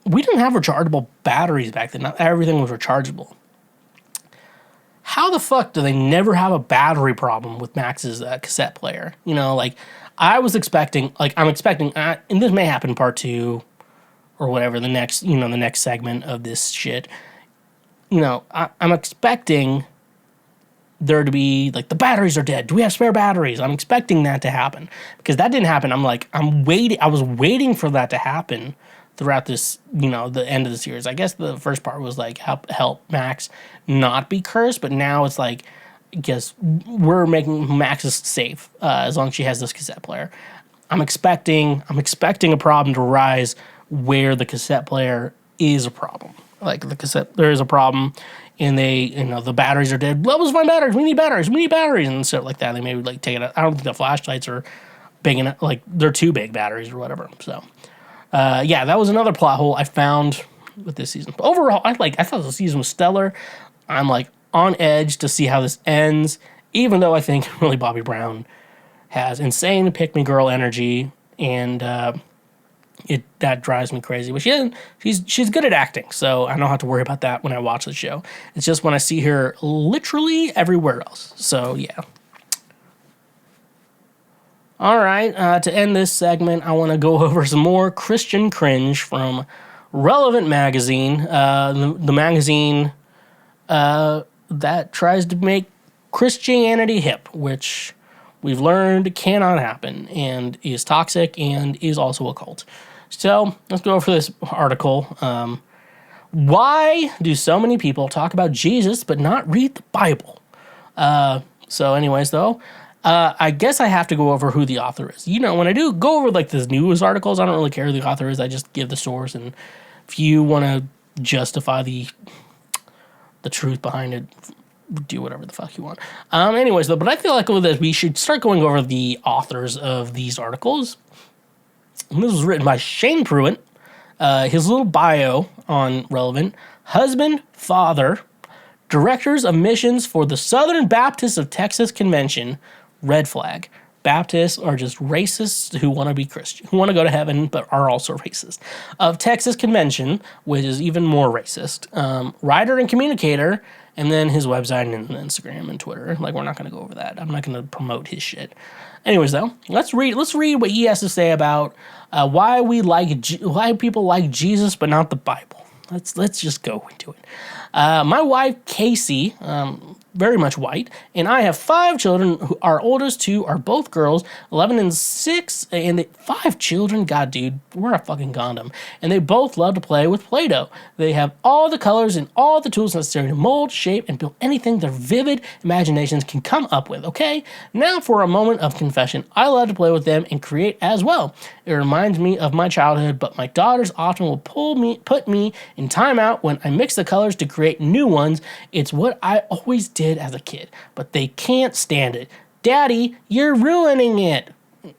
we didn't have rechargeable batteries back then. Not everything was rechargeable. How the fuck do they never have a battery problem with Max's cassette player? I was expecting, I'm expecting, and this may happen in part 2 or whatever, the next segment of this shit. I'm expecting there to be, like, the batteries are dead. Do we have spare batteries? I'm expecting that to happen. Because that didn't happen. I was waiting for that to happen throughout this, the end of the series. I guess the first part was, like, help Max not be cursed, but now it's like, I guess we're making Max safe as long as she has this cassette player. I'm expecting a problem to rise where the cassette player is a problem. Like there is a problem, and they, the batteries are dead. Levels find batteries. We need batteries, and stuff like that. They maybe like take it out. I don't think the flashlights are big enough. Like they're too big batteries or whatever. So, that was another plot hole I found with this season. But overall, I thought the season was stellar. I'm like on edge to see how this ends, even though I think Millie Bobby Brown has insane pick me girl energy, and that drives me crazy. But she's good at acting, so I don't have to worry about that when I watch the show. It's just when I see her literally everywhere else. So yeah. All right, to end this segment, I want to go over some more Christian cringe from Relevant Magazine, the magazine that tries to make Christianity hip, which we've learned cannot happen and is toxic and is also a cult. So let's go over this article. Why do so many people talk about Jesus but not read the Bible? Anyways, though, I guess I have to go over who the author is. When I do go over like the news articles, I don't really care who the author is. I just give the source, and if you want to justify the truth behind it, do whatever the fuck you want. Anyways, though, but I feel like with this, we should start going over the authors of these articles. And this was written by Shane Pruitt. His little bio on Relevant: husband, father, directors of missions for the Southern Baptists of Texas Convention. Red flag. Baptists are just racists who want to be Christian, who want to go to heaven, but are also racist. Of Texas Convention, which is even more racist. Writer and communicator, and then his website and Instagram and Twitter. Like, we're not going to go over that. I'm not going to promote his shit. Anyways, though, let's read what he has to say about why people like Jesus but not the Bible. Let's just go into it. My wife Casey, very much white, and I have 5 children. Our oldest 2 are both girls, 11 and 6, and 5 children. God, dude, we're a fucking condom. And they both love to play with Play-Doh. They have all the colors and all the tools necessary to mold, shape, and build anything their vivid imaginations can come up with, okay? Now for a moment of confession. I love to play with them and create as well. It reminds me of my childhood, but my daughters often will put me in timeout when I mix the colors to create new ones. It's what I always did as a kid, but they can't stand it. Daddy, you're ruining it.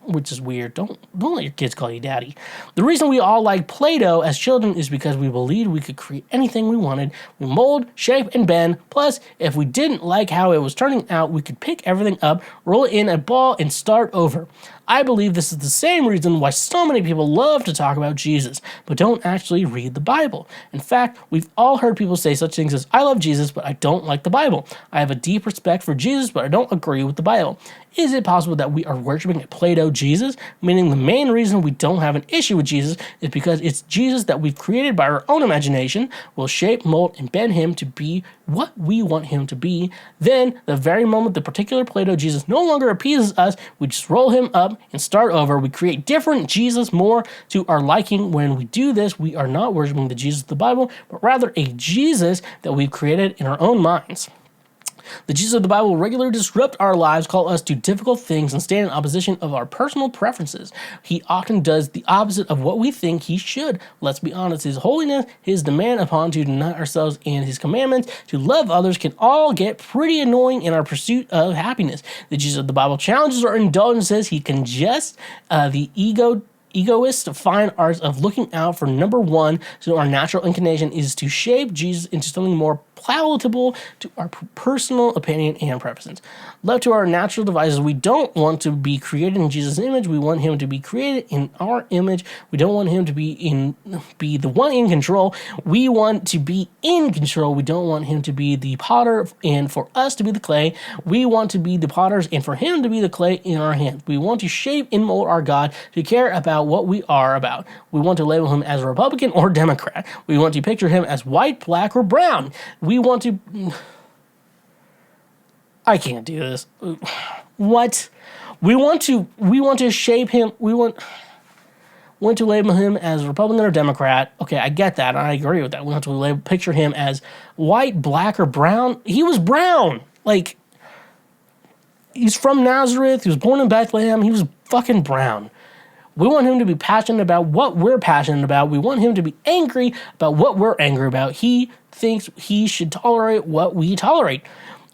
Which is weird. Don't let your kids call you daddy. The reason we all like Play-Doh as children is because we believed we could create anything we wanted. We mold, shape, and bend. Plus, if we didn't like how it was turning out, we could pick everything up, roll it in a ball, and start over. I believe this is the same reason why so many people love to talk about Jesus, but don't actually read the Bible. In fact, we've all heard people say such things as, I love Jesus, but I don't like the Bible. I have a deep respect for Jesus, but I don't agree with the Bible. Is it possible that we are worshiping a Play-Doh Jesus? Meaning the main reason we don't have an issue with Jesus is because it's Jesus that we've created by our own imagination. We'll shape, mold, and bend him to be what we want him to be. Then, the very moment the particular Play-Doh Jesus no longer appeases us, we just roll him up and start over. We create different Jesus more to our liking. When we do this, we are not worshiping the Jesus of the Bible, but rather a Jesus that we've created in our own minds. The Jesus of the Bible will regularly disrupt our lives, call us to difficult things, and stand in opposition of our personal preferences. He often does the opposite of what we think he should. Let's be honest, his holiness, his demand upon to deny ourselves, and his commandments to love others can all get pretty annoying in our pursuit of happiness. The Jesus of the Bible challenges our indulgences. He congests the egoist fine arts of looking out for number one, so our natural inclination is to shape Jesus into something more palatable to our personal opinion and preferences. Left to our natural devices, we don't want to be created in Jesus' image. We want him to be created in our image. We don't want him to be the one in control. We want to be in control. We don't want him to be the potter and for us to be the clay. We want to be the potters and for him to be the clay in our hands. We want to shape and mold our God to care about what we are about. We want to label him as a Republican or Democrat. We want to picture him as white, black, or brown. We want to... I can't do this. What? We want to shape him. We want to label him as Republican or Democrat. Okay, I get that. I agree with that. We want to picture him as white, black, or brown. He was brown. Like, he's from Nazareth. He was born in Bethlehem. He was fucking brown. We want him to be passionate about what we're passionate about. We want him to be angry about what we're angry about. He thinks he should tolerate what we tolerate.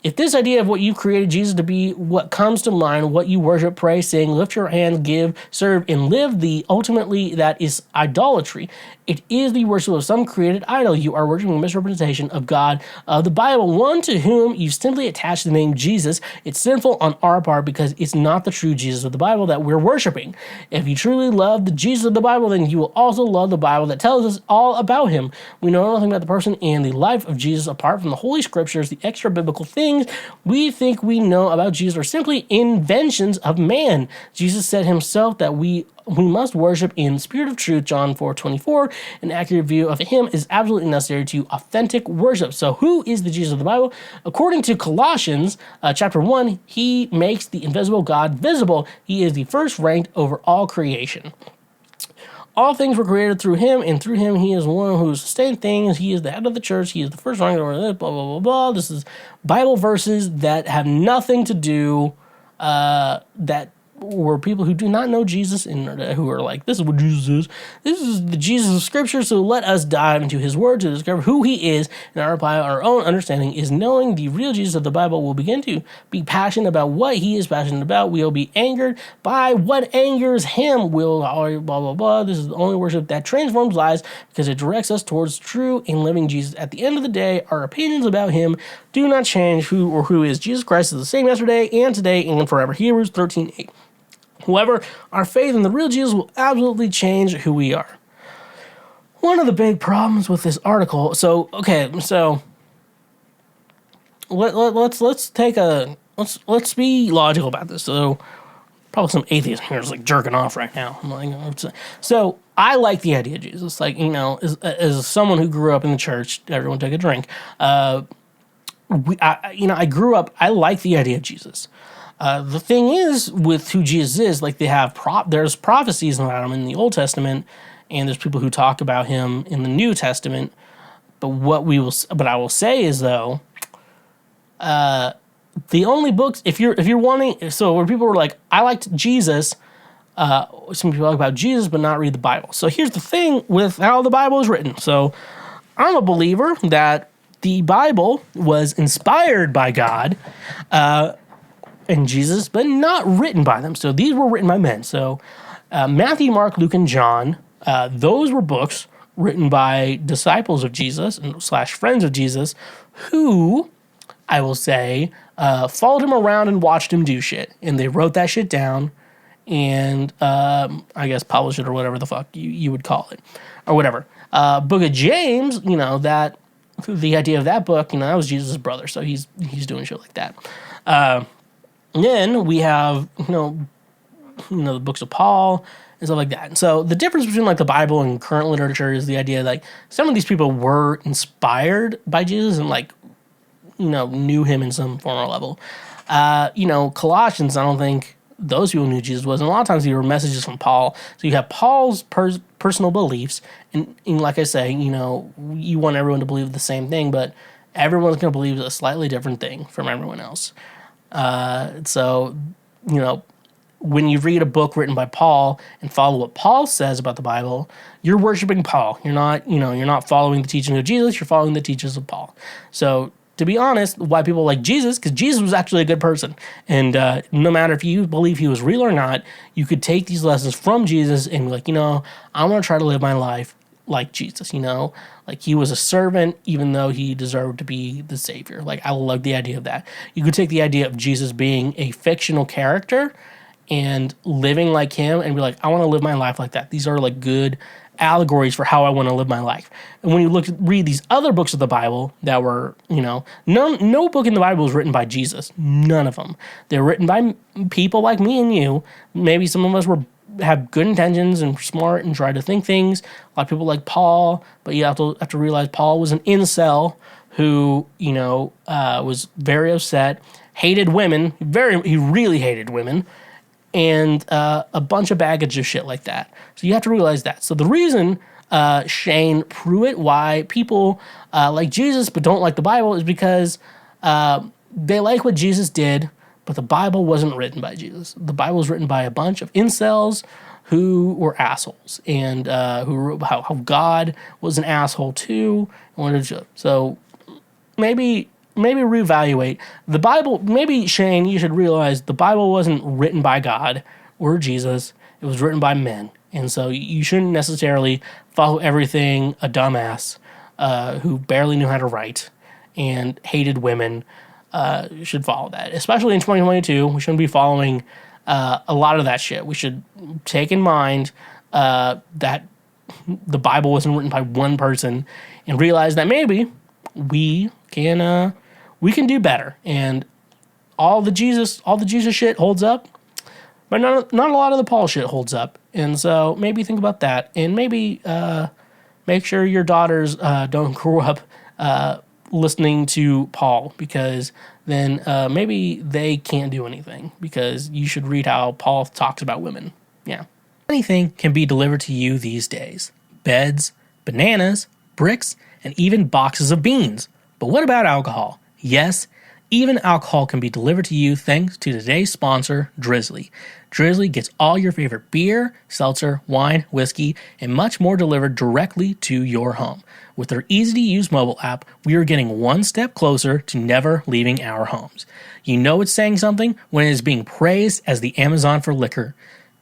If this idea of what you've created Jesus to be what comes to mind, what you worship, pray, sing, lift your hands, give, serve, and live, ultimately that is idolatry. It is the worship of some created idol. You are worshiping a misrepresentation of God, of the Bible, one to whom you simply attach the name Jesus. It's sinful on our part because it's not the true Jesus of the Bible that we're worshiping. If you truly love the Jesus of the Bible, then you will also love the Bible that tells us all about him. We know nothing about the person and the life of Jesus apart from the Holy Scriptures. The extra biblical things we think we know about Jesus are simply inventions of man. Jesus said himself that we must worship in spirit of truth, John 4:24. An accurate view of him is absolutely necessary to authentic worship. So who is the Jesus of the Bible? According to Colossians chapter 1, he makes the invisible God visible. He is the first ranked over all creation. All things were created through him, and through him he is one who sustains things. He is the head of the church. He is the first ranked over this, blah, blah, blah, blah. This is Bible verses that have nothing to do, that were people who do not know Jesus and who are like, this is what Jesus is. This is the Jesus of Scripture, so let us dive into his word to discover who he is, and our own understanding is knowing the real Jesus of the Bible. Will begin to be passionate about what he is passionate about. We'll be angered by what angers him. We'll blah, blah, blah. This is the only worship that transforms lives because it directs us towards true and living Jesus. At the end of the day, our opinions about him do not change. Who is Jesus Christ is the same yesterday and today and forever. Hebrews 13:8. However, our faith in the real Jesus will absolutely change who we are. One of the big problems with this article, let's be logical about this. So probably some atheist here is like jerking off right now. So I like the idea of Jesus. Like, as someone who grew up in the church, everyone take a drink. I grew up, I like the idea of Jesus. The thing is with who Jesus is, like they have there's prophecies about him in the Old Testament, and there's people who talk about him in the New Testament. But but I will say is though, the only books if you're wanting, so where people were like, I liked Jesus. Some people talk about Jesus, but not read the Bible. So here's the thing with how the Bible is written. So I'm a believer that the Bible was inspired by God and Jesus, but not written by them. So these were written by men. So Matthew, Mark, Luke, and John, those were books written by disciples of Jesus and / friends of Jesus who, I will say, followed him around and watched him do shit. And they wrote that shit down and I guess published it or whatever the fuck you would call it or whatever. Book of James, that the idea of that book, that was Jesus' brother. So he's doing shit like that. Then we have, the books of Paul and stuff like that. And so the difference between like the Bible and current literature is the idea like some of these people were inspired by Jesus and like, knew him in some form or level. Colossians, I don't think those people knew Jesus was. And a lot of times they were messages from Paul. So you have Paul's personal beliefs. And like I say, you want everyone to believe the same thing, but everyone's going to believe a slightly different thing from everyone else. When you read a book written by Paul and follow what Paul says about the Bible, you're worshiping Paul. You're not following the teaching of Jesus. You're following the teachings of Paul. So to be honest, why people like Jesus, because Jesus was actually a good person. And no matter if you believe he was real or not, you could take these lessons from Jesus and be like, I want to try to live my life like Jesus, like he was a servant, even though he deserved to be the savior. Like, I love the idea of that. You could take the idea of Jesus being a fictional character and living like him and be like, I want to live my life like that. These are like good allegories for how I want to live my life. And when you read these other books of the Bible that were, no book in the Bible was written by Jesus. None of them. They're written by people like me and you. Maybe some of us have good intentions and smart and try to think things. A lot of people like Paul, but you have to realize Paul was an incel who, was very upset, hated women, he really hated women, and a bunch of baggage of shit like that. So you have to realize that. So the reason Shane Pruitt, why people like Jesus but don't like the Bible, is because they like what Jesus did, but the Bible wasn't written by Jesus. The Bible was written by a bunch of incels who were assholes and how God was an asshole too. So maybe reevaluate the Bible. Maybe, Shane, you should realize the Bible wasn't written by God or Jesus. It was written by men. And so you shouldn't necessarily follow everything a dumbass who barely knew how to write and hated women should follow that. Especially in 2022, we shouldn't be following a lot of that shit. We should take in mind that the Bible wasn't written by one person and realize that maybe we can do better. And all the Jesus shit holds up, but not a lot of the Paul shit holds up. And so maybe think about that, and maybe make sure your daughters don't grow up listening to Paul, because then maybe they can't do anything, because you should read how Paul talks about women. Yeah. Anything can be delivered to you these days. Beds, bananas, bricks, and even boxes of beans. But what about alcohol? Yes, even alcohol can be delivered to you thanks to today's sponsor, Drizly. Drizly gets all your favorite beer, seltzer, wine, whiskey, and much more delivered directly to your home. With their easy-to-use mobile app, we are getting one step closer to never leaving our homes. You know it's saying something when it is being praised as the Amazon for liquor.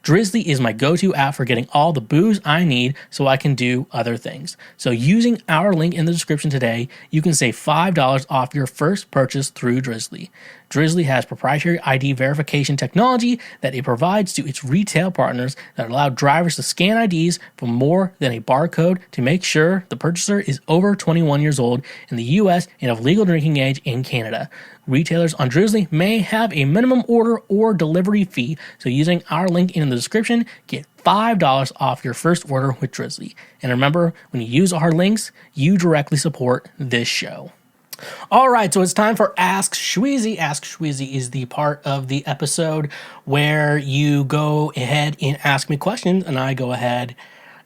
Drizly is my go-to app for getting all the booze I need so I can do other things. So using our link in the description today, you can save $5 off your first purchase through Drizly. Drizly has proprietary ID verification technology that it provides to its retail partners that allow drivers to scan IDs for more than a barcode to make sure the purchaser is over 21 years old in the US and of legal drinking age in Canada. Retailers on Drizly may have a minimum order or delivery fee, so using our link in the description, get $5 off your first order with Drizly. And remember, when you use our links, you directly support this show. All right, so it's time for Ask Schweezy. Ask Schweezy is the part of the episode where you go ahead and ask me questions, and I go ahead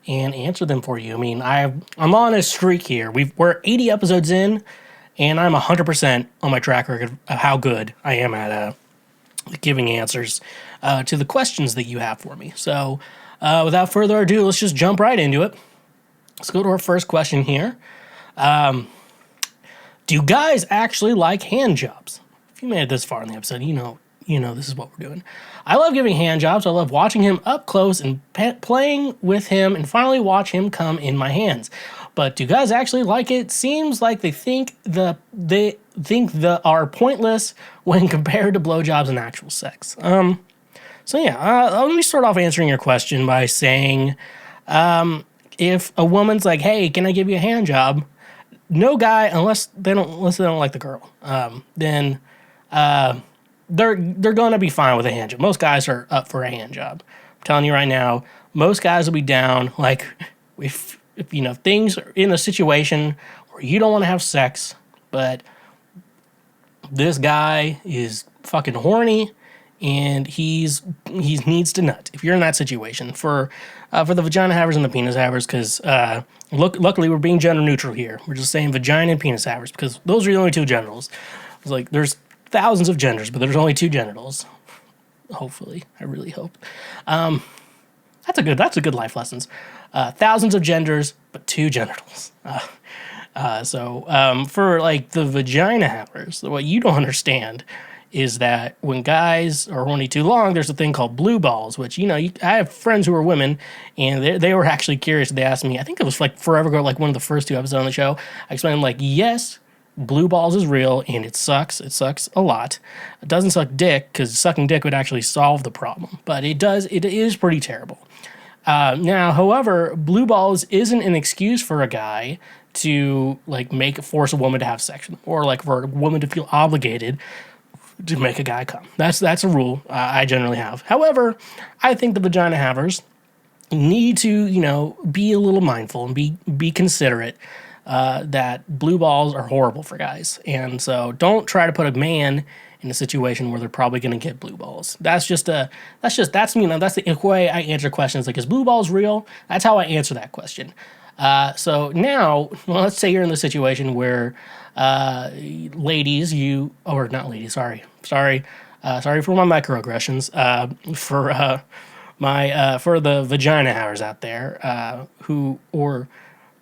and answer them for you. I mean, I'm on a streak here. We're 80 episodes in, and I'm 100% on my track record of how good I am at giving answers to the questions that you have for me. So, without further ado, let's just jump right into it. Let's go to our first question here. Do guys actually like hand jobs? If you made it this far in the episode, you know this is what we're doing. I love giving hand jobs. I love watching him up close and playing with him and finally watch him come in my hands. But do guys actually like it? Seems like they think the are pointless when compared to blowjobs and actual sex. Let me start off answering your question by saying, if a woman's like, "Hey, can I give you a hand job?" No guy, unless they don't like the girl, then they're gonna be fine with a hand job. Most guys are up for a hand job. I'm telling you right now, most guys will be down. Like if things are in a situation where you don't want to have sex, but this guy is fucking horny and he needs to nut. If you're in that situation, for the vagina havers and the penis havers, because luckily we're being gender neutral here. We're just saying vagina and penis havers because those are the only two genitals. It's like there's thousands of genders, but there's only two genitals. Hopefully, I really hope. That's a good life lessons. Thousands of genders, but two genitals. For like the vagina havers, what you don't understand is that when guys are horny too long, there's a thing called blue balls, which, I have friends who are women, and they were actually curious. They asked me, I think it was like forever ago, like one of the first two episodes on the show, I explained, like, yes, blue balls is real, and it sucks. It sucks a lot. It doesn't suck dick, because sucking dick would actually solve the problem, but it is pretty terrible. Now, however, blue balls isn't an excuse for a guy to, like, force a woman to have sex, or, like, for a woman to feel obligated to make a guy come. That's a rule I generally have. However, I think the vagina havers need to, be a little mindful and be considerate that blue balls are horrible for guys. And so don't try to put a man in a situation where they're probably going to get blue balls. That's the way I answer questions. Like, is blue balls real? That's how I answer that question. So now, let's say you're in the situation where ladies, sorry for my microaggressions, for the vagina havers out there,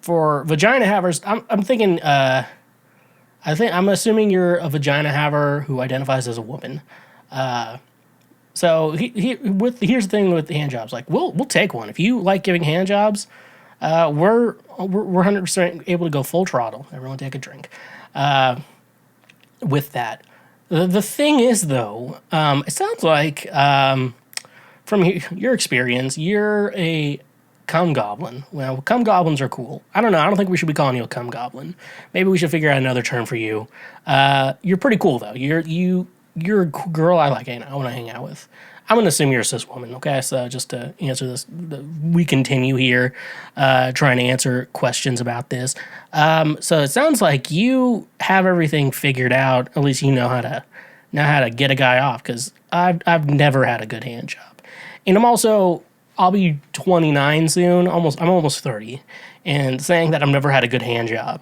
for vagina havers, I'm thinking, I'm assuming you're a vagina haver who identifies as a woman. So here's the thing with the hand jobs. Like, we'll take one if you like giving hand jobs. We're 100% able to go full throttle. Everyone take a drink. With that, the thing is though, it sounds like from your experience, you're a cum goblin. Well, cum goblins are cool. I don't know. I don't think we should be calling you a cum goblin. Maybe we should figure out another term for you. You're pretty cool though. You're a girl I like. I want to hang out with. I'm going to assume you're a cis woman, okay? So just to answer this, we continue here trying to answer questions about this. So it sounds like you have everything figured out. At least you know how to get a guy off, because I've never had a good hand job. And I'll be 29 soon. I'm almost 30. And saying that I've never had a good hand job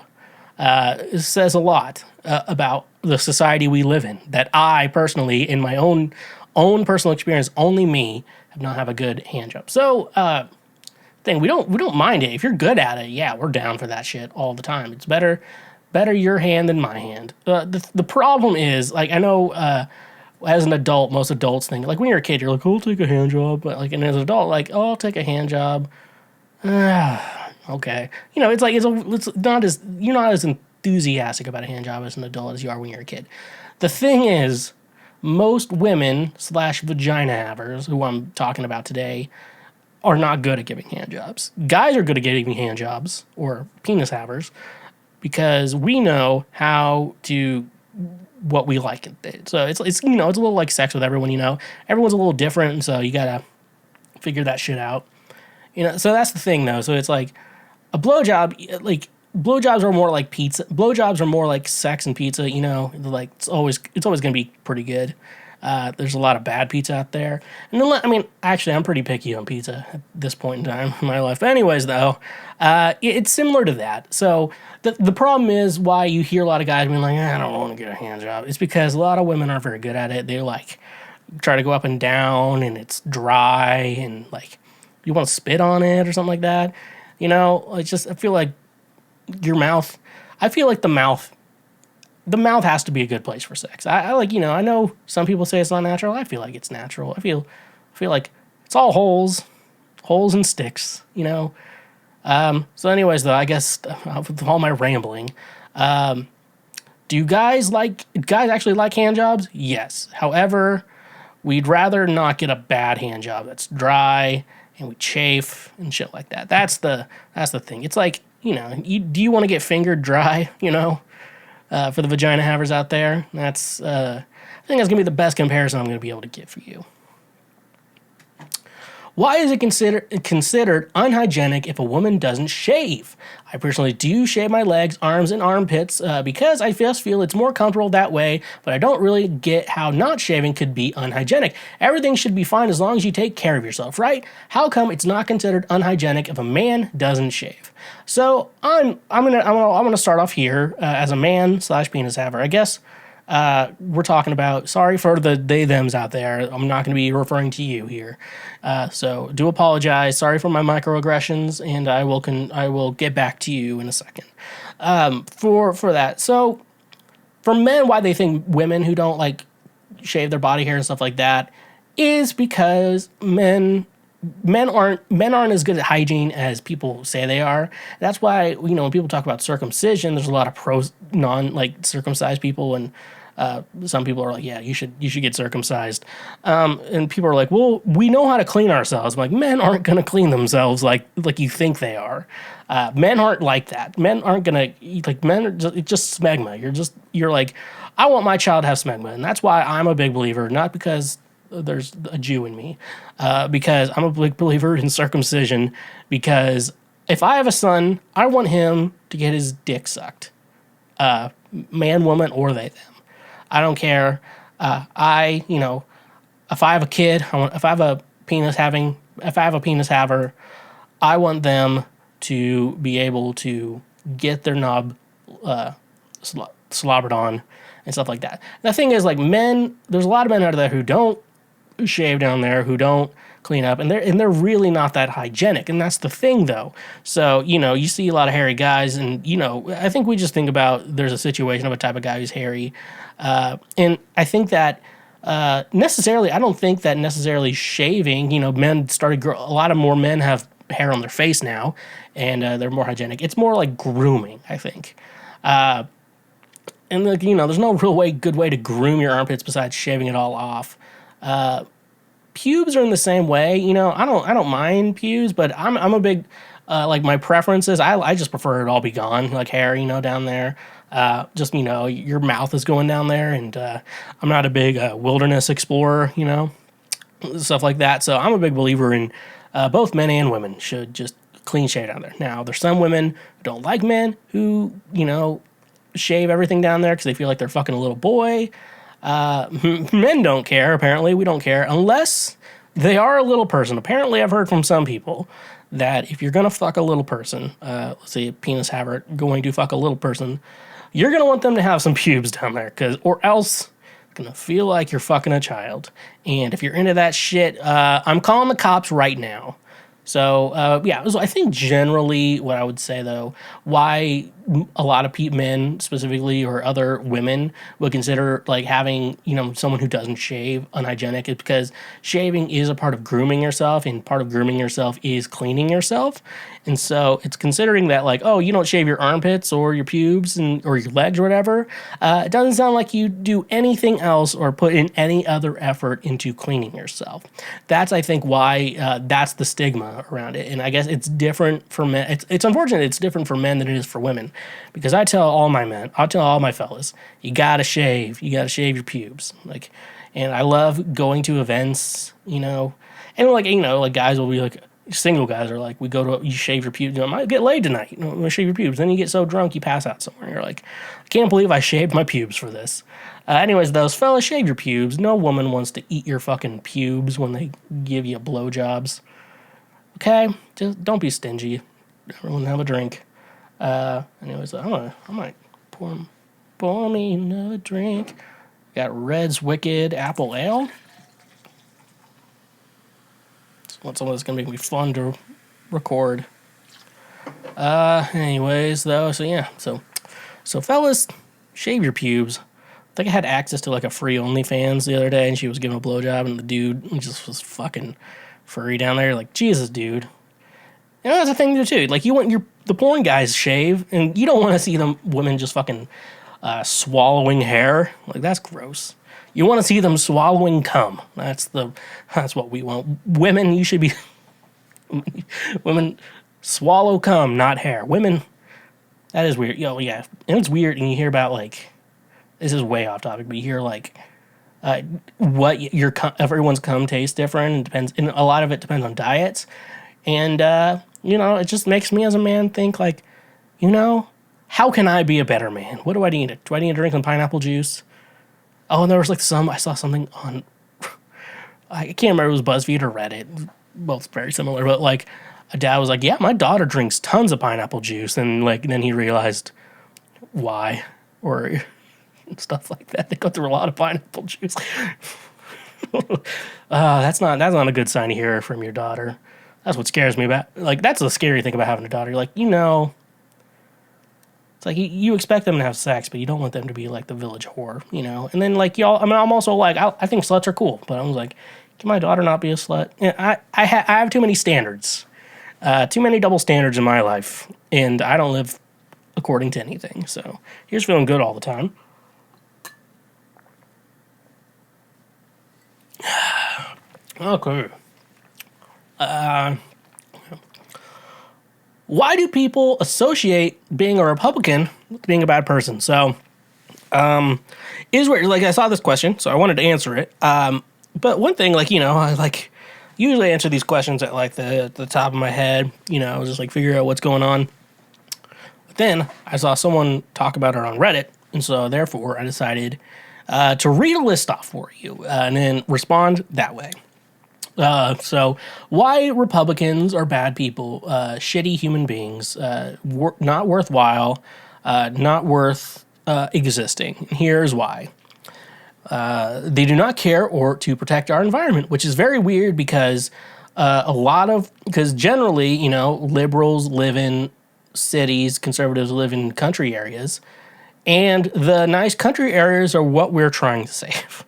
says a lot about the society we live in. That I personally, in my own personal experience, only me have not have a good hand job. So, we don't mind it. If you're good at it, yeah, we're down for that shit all the time. It's better your hand than my hand. The problem is, like, I know as an adult, most adults think, like, when you're a kid, you're like, oh, I'll take a hand job. But, like, and as an adult, like, oh, I'll take a hand job. Okay. It's like, it's not as, you're not as enthusiastic about a hand job as an adult as you are when you're a kid. The thing is, most women / vagina havers, who I'm talking about today, are not good at giving hand jobs. Guys are good at giving hand jobs, or penis havers, because we know what we like. So it's a little like sex with everyone. Everyone's a little different, and so you gotta figure that shit out. So that's the thing, though. So it's like a blowjob, like, blowjobs are more like pizza. Blowjobs are more like sex and pizza. You know, like it's always gonna be pretty good. There's a lot of bad pizza out there, and then, I mean, actually, I'm pretty picky on pizza at this point in time in my life. But anyways, though, it's similar to that. So the problem is why you hear a lot of guys being like, I don't want to get a hand job. It's because a lot of women aren't very good at it. They like try to go up and down, and it's dry, and like you want to spit on it or something like that. You know, it's just I feel like your mouth. I feel like the mouth has to be a good place for sex. I like, you know, I know some people say it's not natural. I feel like it's natural. I feel like it's all holes and sticks, you know. So anyways, though, I guess with all my rambling, do guys actually like hand jobs? Yes. However, we'd rather not get a bad hand job that's dry and we chafe and shit like that. That's the thing. It's like, you know, do you want to get fingered dry, you know? For the vagina havers out there, I think that's gonna be the best comparison I'm gonna be able to give for you. Why is it considered unhygienic if a woman doesn't shave? I personally do shave my legs, arms, and armpits because I just feel it's more comfortable that way, but I don't really get how not shaving could be unhygienic. Everything should be fine as long as you take care of yourself, right? How come it's not considered unhygienic if a man doesn't shave? So I'm gonna start off here as a man / penis haver. I guess we're talking about, sorry for the they thems out there. I'm not going to be referring to you here. So do apologize. Sorry for my microaggressions, and I will get back to you in a second. For that. So for men, why they think women who don't like shave their body hair and stuff like that is because men aren't as good at hygiene as people say they are. That's why, you know, when people talk about circumcision, there's a lot of circumcised people, and some people are like, yeah, you should get circumcised. And people are like, well, we know how to clean ourselves. I'm like, men aren't going to clean themselves like you think they are. Men aren't like that. Men aren't going to, like, men are just smegma. You're like, I want my child to have smegma. And that's why I'm a big believer, not because there's a Jew in me, because I'm a big believer in circumcision, because if I have a son, I want him to get his dick sucked. Man, woman, or they, them. I don't care. If I have a kid, if I have a penis haver, I want them to be able to get their knob slobbered on and stuff like that. The thing is, like, men, there's a lot of men out there who don't shave down there, who don't clean up, and they're really not that hygienic, and that's the thing, though. So, you know, you see a lot of hairy guys, and, you know, I think we just think about there's a situation of a type of guy who's hairy, and I think that I don't think that necessarily shaving, you know, a lot of more men have hair on their face now, and they're more hygienic. It's more like grooming, I think. And, like, you know, there's no good way to groom your armpits besides shaving it all off. Pubes are in the same way, you know. I don't mind pubes, but I'm a big like, my preferences. I just prefer it all be gone, like hair, you know, down there. Just, you know, your mouth is going down there, and I'm not a big wilderness explorer, you know, stuff like that. So I'm a big believer in both men and women should just clean shave down there. Now, there's some women who don't like men who, you know, shave everything down there because they feel like they're fucking a little boy. Men don't care, apparently. We don't care unless they are a little person. Apparently, I've heard from some people that if you're going to fuck a little person, let's say a penis haver going to fuck a little person, you're going to want them to have some pubes down there, or else it's going to feel like you're fucking a child. And if you're into that shit, I'm calling the cops right now. So, yeah, so I think generally what I would say, though, why a lot of men specifically, or other women, would consider, like, having, you know, someone who doesn't shave unhygienic is because shaving is a part of grooming yourself, and part of grooming yourself is cleaning yourself. And so it's considering that, like, oh, you don't shave your armpits or your pubes or your legs or whatever. It doesn't sound like you do anything else or put in any other effort into cleaning yourself. That's, I think, why that's the stigma around it. And I guess it's different for men. It's unfortunate it's different for men than it is for women, because I'll tell all my fellas, you gotta shave your pubes. Like, and I love going to events, you know, and, like, you know, like, guys will be like, single guys are like, you shave your pubes. I might get laid tonight. I'm going to shave your pubes. Then you get so drunk, you pass out somewhere. You're like, I can't believe I shaved my pubes for this. Anyways, those fellas, shave your pubes. No woman wants to eat your fucking pubes when they give you blowjobs. Okay? Just don't be stingy. Everyone have a drink. Anyways, I might pour me another drink. Got Red's Wicked Apple Ale. Just want something that's going to make me fun to record. Anyways, though, so yeah. So fellas, shave your pubes. I think I had access to like a free OnlyFans the other day, and she was giving a blowjob, and the dude just was fucking furry down there. Like, Jesus, dude. That's a thing to do too. Like, you want the porn guys shave, and you don't want to see them women just fucking swallowing hair. Like, that's gross. You want to see them swallowing cum. That's what we want. Women, you should be. Women swallow cum, not hair. Women, that is weird. Yeah, and it's weird, and you hear about like. This is way off topic, but you hear like what everyone's cum tastes different, and depends. And a lot of it depends on diets, and it just makes me as a man think like, how can I be a better man? What do I need? Do I need to drink some pineapple juice? Oh, and there was like I saw something on. I can't remember if it was BuzzFeed or Reddit. Both very similar, but like a dad was like, "Yeah, my daughter drinks tons of pineapple juice," and like then he realized why or. Stuff like that. They go through a lot of pineapple juice. That's not a good sign to hear from your daughter. That's what scares me about. Like, that's the scary thing about having a daughter. You're like, it's like you expect them to have sex, but you don't want them to be like the village whore, And then like y'all, I'm also like, I think sluts are cool, but I was like, can my daughter not be a slut? I have too many standards, too many double standards in my life, and I don't live according to anything. So here's feeling good all the time. Okay. Why do people associate being a Republican with being a bad person? So, is weird. Like, I saw this question, so I wanted to answer it. But one thing, like, I like usually answer these questions at like the top of my head. Just like figure out what's going on. But then I saw someone talk about it on Reddit, and so therefore I decided to read a list off for you and then respond that way. So why Republicans are bad people, shitty human beings, not worthwhile, not worth existing. Here's why. They do not care or to protect our environment, which is very weird because because generally, liberals live in cities, conservatives live in country areas, and the nice country areas are what we're trying to save.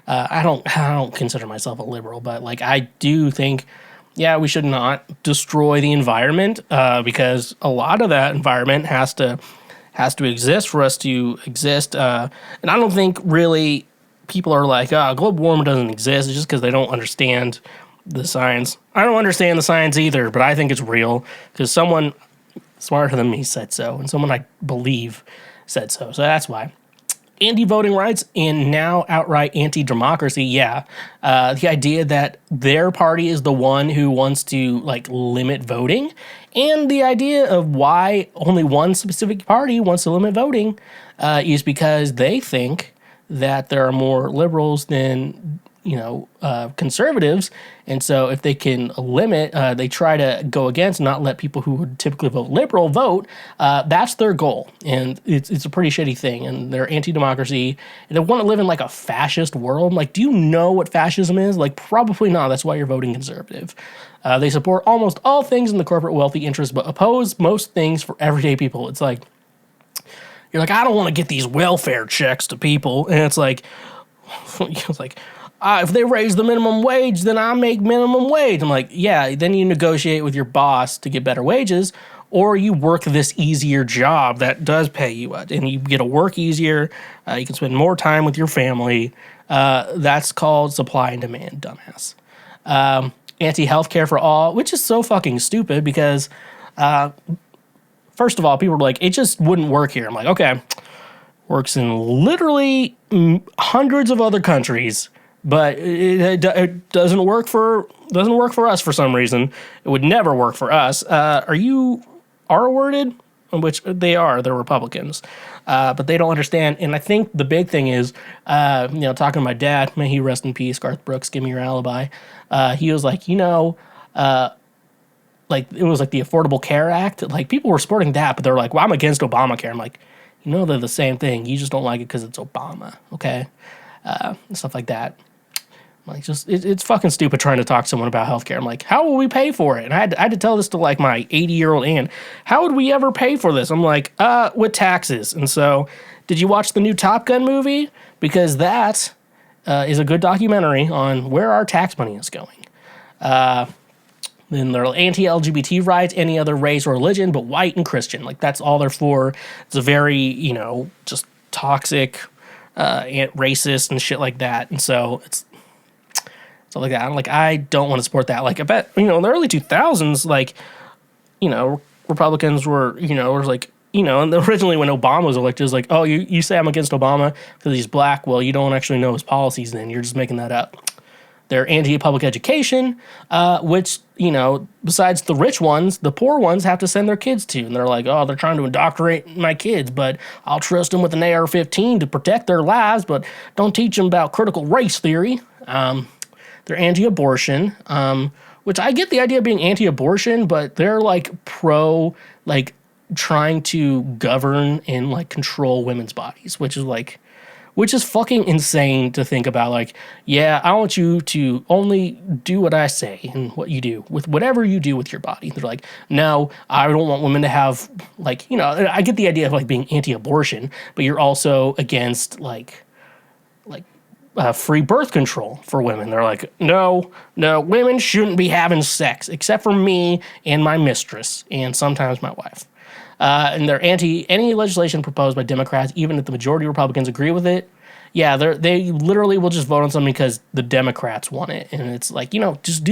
I don't consider myself a liberal, but like I do think, we should not destroy the environment because a lot of that environment has to exist for us to exist. And I don't think really people are like, global warming doesn't exist. It's just because they don't understand the science. I don't understand the science either, but I think it's real because someone smarter than me said so, and someone I believe said so. So that's why. Anti-voting rights and now outright anti-democracy, the idea that their party is the one who wants to like limit voting, and the idea of why only one specific party wants to limit voting is because they think that there are more liberals than conservatives, and so if they can limit, they try to go against, not let people who would typically vote liberal vote. That's their goal, and it's a pretty shitty thing. And they're anti-democracy, and they want to live in like a fascist world. Like, do you know what fascism is? Like, probably not. That's why you're voting conservative. They support almost all things in the corporate wealthy interest, but oppose most things for everyday people. It's like you're like, I don't want to get these welfare checks to people, and it's like if they raise the minimum wage, then I make minimum wage. I'm like, then you negotiate with your boss to get better wages, or you work this easier job that does pay you, and you get to work easier. You can spend more time with your family. That's called supply and demand, dumbass. Anti-healthcare for all, which is so fucking stupid because, first of all, people are like, it just wouldn't work here. I'm like, okay, works in literally hundreds of other countries. but it doesn't work for us for some reason. It would never work for us. Are you R-worded? Which they are. They're Republicans, but they don't understand. And I think the big thing is, talking to my dad, may he rest in peace, Garth Brooks, give me your alibi. He was like, like it was like the Affordable Care Act. Like people were supporting that, but they're like, well, I'm against Obamacare. I'm like, they're the same thing. You just don't like it because it's Obama, okay? Stuff like that. Like, just it's fucking stupid trying to talk to someone about healthcare. I'm like, how will we pay for it? And I had to tell this to like my 80-year-old aunt. How would we ever pay for this? I'm like, with taxes. And so, did you watch the new Top Gun movie? Because that is a good documentary on where our tax money is going. Then they're anti-LGBT rights, any other race or religion, but white and Christian. Like, that's all they're for. It's a very, just toxic, racist and shit like that. And so, it's stuff like that. Like, I don't want to support that. Like, I bet, in the early 2000s, like, Republicans were, was like, and originally when Obama was elected, it was like, oh, you say I'm against Obama because he's black. Well, you don't actually know his policies then. You're just making that up. They're anti-public education, which, besides the rich ones, the poor ones have to send their kids to. And they're like, oh, they're trying to indoctrinate my kids, but I'll trust them with an AR-15 to protect their lives, but don't teach them about critical race theory. They're anti-abortion, which I get the idea of being anti-abortion, but they're like pro, like trying to govern and like control women's bodies, which is fucking insane to think about. Like, yeah, I want you to only do what I say and what you do with whatever you do with your body. They're like, no, I don't want women to have like, I get the idea of like being anti-abortion, but you're also against like free birth control for women. They're like, no, women shouldn't be having sex except for me and my mistress and sometimes my wife. And they're anti any legislation proposed by Democrats, even if the majority of Republicans agree with it. Yeah, they literally will just vote on something because the Democrats want it. And it's like, just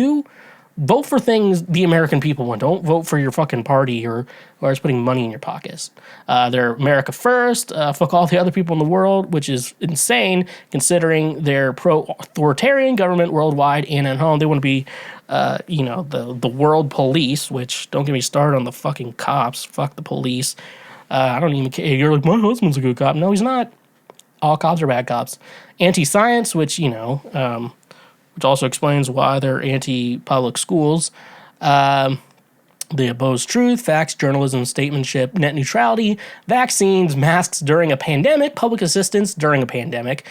vote for things the American people want. Don't vote for your fucking party or is putting money in your pockets. They're America first. Fuck all the other people in the world, which is insane considering they're pro-authoritarian government worldwide and at home. They want to be, the world police, which don't get me started on the fucking cops. Fuck the police. I don't even care. You're like, my husband's a good cop. No, he's not. All cops are bad cops. Anti-science, which also explains why they're anti-public schools. They oppose truth, facts, journalism, statesmanship, net neutrality, vaccines, masks during a pandemic, public assistance during a pandemic,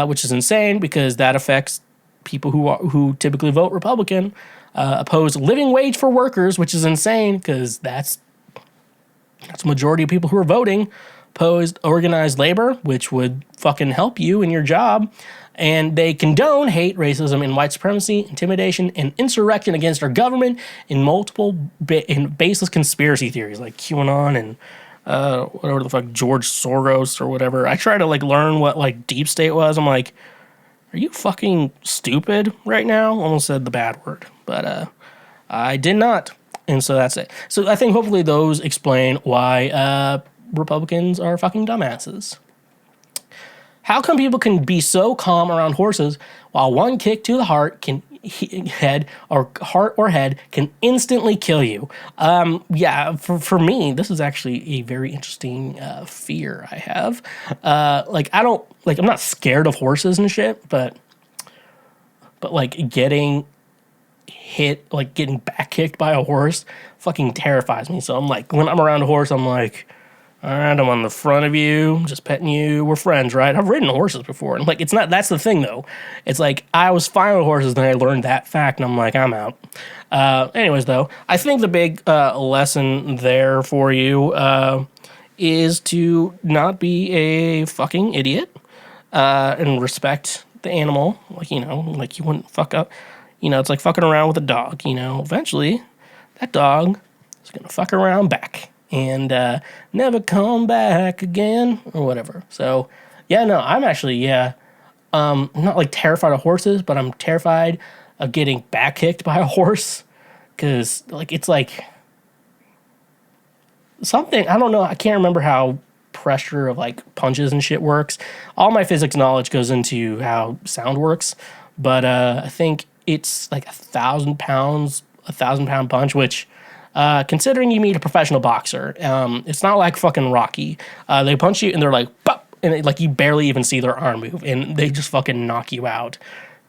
which is insane because that affects people who typically vote Republican. Oppose living wage for workers, which is insane because that's the majority of people who are voting. Opposed organized labor, which would fucking help you in your job. And they condone hate, racism, and white supremacy, intimidation, and insurrection against our government in multiple baseless conspiracy theories like QAnon and whatever the fuck, George Soros or whatever. I try to like learn what like deep state was. I'm like, are you fucking stupid right now? Almost said the bad word, but I did not. And so that's it. So I think hopefully those explain why Republicans are fucking dumbasses. How come people can be so calm around horses while one kick to the heart can can instantly kill you? For me, this is actually a very interesting fear I have. I'm not scared of horses and shit, but like getting hit, like getting back kicked by a horse fucking terrifies me. So I'm like, when I'm around a horse, I'm like, all right, I'm on the front of you, just petting you. We're friends, right? I've ridden horses before. And like, it's not, that's the thing though. It's like, I was fine with horses, then I learned that fact, and I'm like, I'm out. Anyways, though, I think the big lesson there for you is to not be a fucking idiot and respect the animal. Like, like you wouldn't fuck up. It's like fucking around with a dog. Eventually that dog is going to fuck around back and never come back again or whatever. So, yeah, no, I'm actually, I'm not like terrified of horses, but I'm terrified of getting back kicked by a horse because like it's like something, I don't know, I can't remember how pressure of like punches and shit works. All my physics knowledge goes into how sound works, but I think it's like 1,000 pounds, a 1,000 pound punch, which considering you meet a professional boxer, it's not like fucking Rocky. They punch you and they're like, pop, and like you barely even see their arm move, and they just fucking knock you out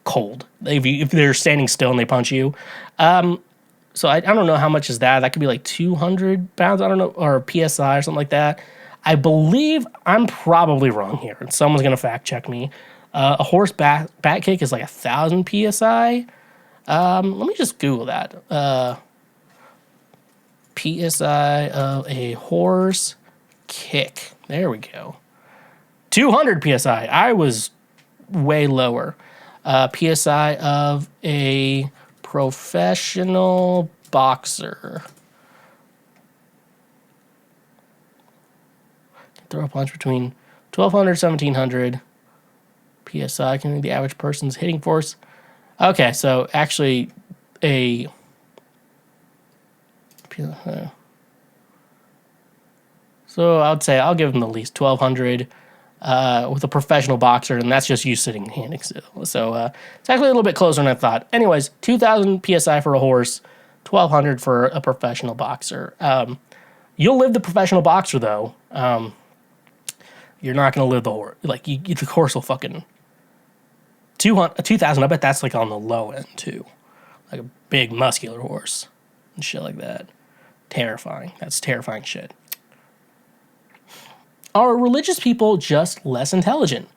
cold. If they're standing still and they punch you. So I don't know how much is that. That could be like 200 pounds, I don't know, or PSI or something like that. I believe I'm probably wrong here, and someone's going to fact check me. A horse back kick is like 1,000 PSI. Let me just Google that. PSI of a horse kick. There we go. 200 PSI. I was way lower. PSI of a professional boxer. Throw a punch between 1,200 1,700 PSI. Can be the average person's hitting force. Okay, so actually a so I would say I'll give him the least 1,200 with a professional boxer, and that's just you sitting and handing still. So it's actually a little bit closer than I thought. Anyways, 2,000 PSI for a horse, 1,200 for a professional boxer. You'll live the professional boxer, though. You're not going to live the horse. Like, the horse will fucking... 2,000, I bet that's, like, on the low end, too. Like a big, muscular horse and shit like that. Terrifying. That's terrifying shit. Are religious people just less intelligent?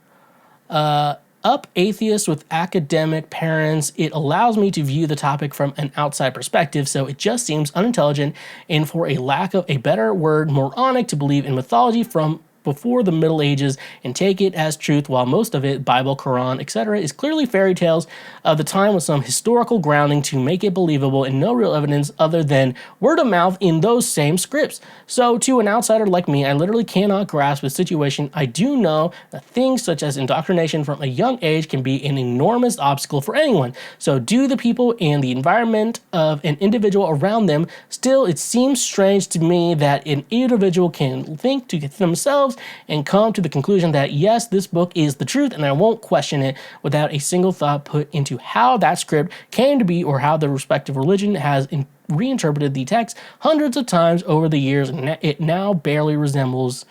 Up atheists with academic parents, it allows me to view the topic from an outside perspective, so it just seems unintelligent and, for a lack of a better word, moronic to believe in mythology from before the Middle Ages and take it as truth, while most of it, Bible, Quran, etc., is clearly fairy tales of the time with some historical grounding to make it believable and no real evidence other than word of mouth in those same scripts. So to an outsider like me, I literally cannot grasp the situation. I do know that things such as indoctrination from a young age can be an enormous obstacle for anyone. So do the people and the environment of an individual around them. Still, it seems strange to me that an individual can think to themselves and come to the conclusion that yes, this book is the truth and I won't question it without a single thought put into how that script came to be or how the respective religion has reinterpreted the text hundreds of times over the years, and it now barely resemblance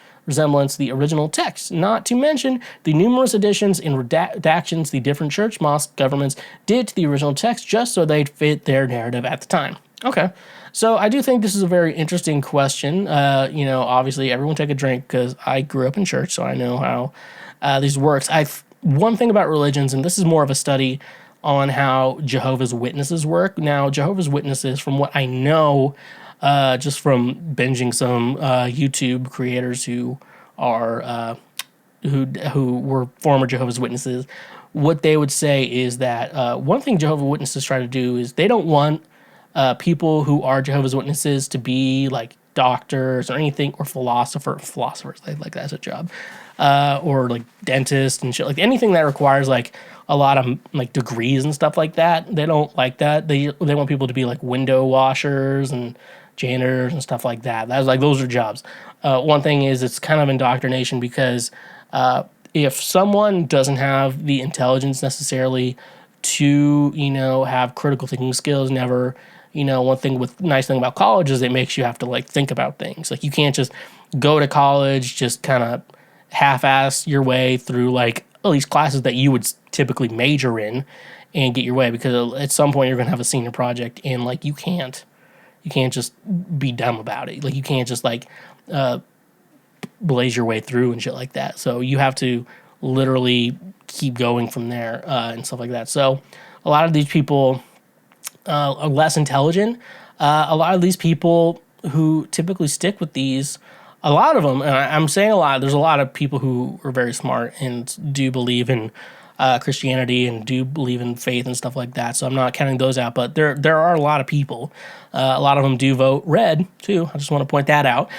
the original text, not to mention the numerous additions and redactions the different church mosque governments did to the original text just so they'd fit their narrative at the time. Okay, so I do think this is a very interesting question. Obviously everyone take a drink because I grew up in church, so I know how this works. One thing about religions, and this is more of a study on how Jehovah's Witnesses work. Now, Jehovah's Witnesses, from what I know, just from binging some YouTube creators who are who were former Jehovah's Witnesses, what they would say is that one thing Jehovah's Witnesses try to do is they don't want people who are Jehovah's Witnesses to be like doctors or anything, or philosophers, like that's a job, or like dentists and shit, like anything that requires like a lot of like degrees and stuff like that. They don't like that. They want people to be like window washers and janitors and stuff like that. That's like, those are jobs. One thing is it's kind of indoctrination because if someone doesn't have the intelligence necessarily to, have critical thinking skills, never, nice thing about college is it makes you have to like think about things. Like you can't just go to college, just kind of half-ass your way through like at least classes that you would typically major in and get your way, because at some point you're going to have a senior project and like you can't just be dumb about it. Like you can't just like blaze your way through and shit like that. So you have to literally keep going from there and stuff like that. So a lot of these people are less intelligent. A lot of these people who typically stick with these, a lot of them, and I'm saying a lot, there's a lot of people who are very smart and do believe in Christianity and do believe in faith and stuff like that. So I'm not counting those out, but there are a lot of people. A lot of them do vote red too. I just want to point that out.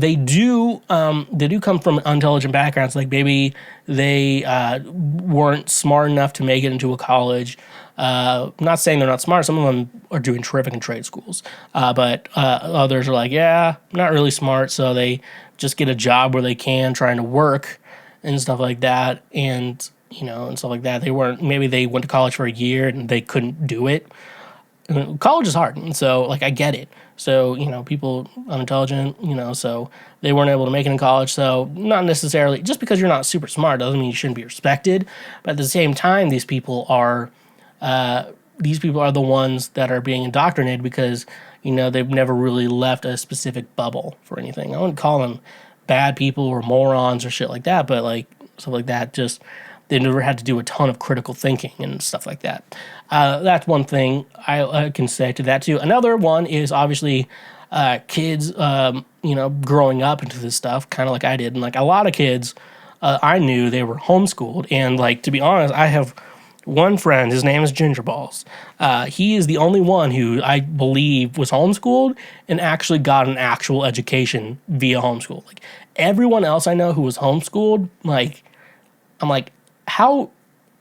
They do come from intelligent backgrounds. Like maybe they weren't smart enough to make it into a college. I'm not saying they're not smart. Some of them are doing terrific in trade schools. But others are like, yeah, not really smart. So they just get a job where they can, trying to work and stuff like that, and and stuff like that. They weren't, maybe they went to college for a year and they couldn't do it. College is hard, and so like I get it. So people unintelligent, so they weren't able to make it in college. So not necessarily, just because you're not super smart doesn't mean you shouldn't be respected. But at the same time, these people are the ones that are being indoctrinated because they've never really left a specific bubble for anything. I wouldn't call them bad people or morons or shit like that, but like stuff like that, just they never had to do a ton of critical thinking and stuff like that. That's one thing I can say to that too. Another one is obviously kids, growing up into this stuff, kind of like I did. And like a lot of kids, I knew they were homeschooled. And like, to be honest, I have one friend, his name is Gingerballs. He is the only one who I believe was homeschooled and actually got an actual education via homeschool. Like everyone else I know who was homeschooled, like, I'm like, how,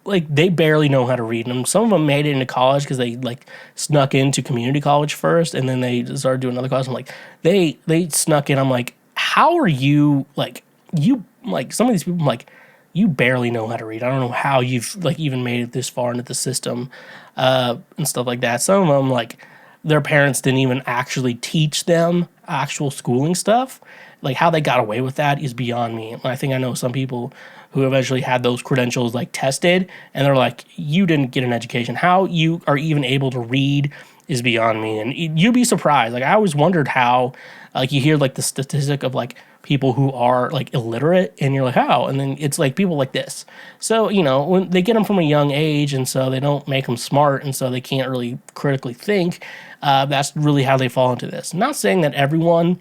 like, they barely know how to read. And some of them made it into college because they like snuck into community college first, and then they started doing another class. I'm like, they snuck in. I'm like, how are you, like, you, like, some of these people, I'm like, you barely know how to read. I don't know how you've like even made it this far into the system, and stuff like that. Some of them, like, their parents didn't even actually teach them actual schooling stuff. Like how they got away with that is beyond me. I think I know some people who eventually had those credentials like tested, and they're like, you didn't get an education. How you are even able to read is beyond me. And you'd be surprised. Like I always wondered how, like, you hear like the statistic of like people who are like illiterate, and you're like, how? And then it's like people like this. So when they get them from a young age, and so they don't make them smart, and so they can't really critically think. That's really how they fall into this. I'm not saying that everyone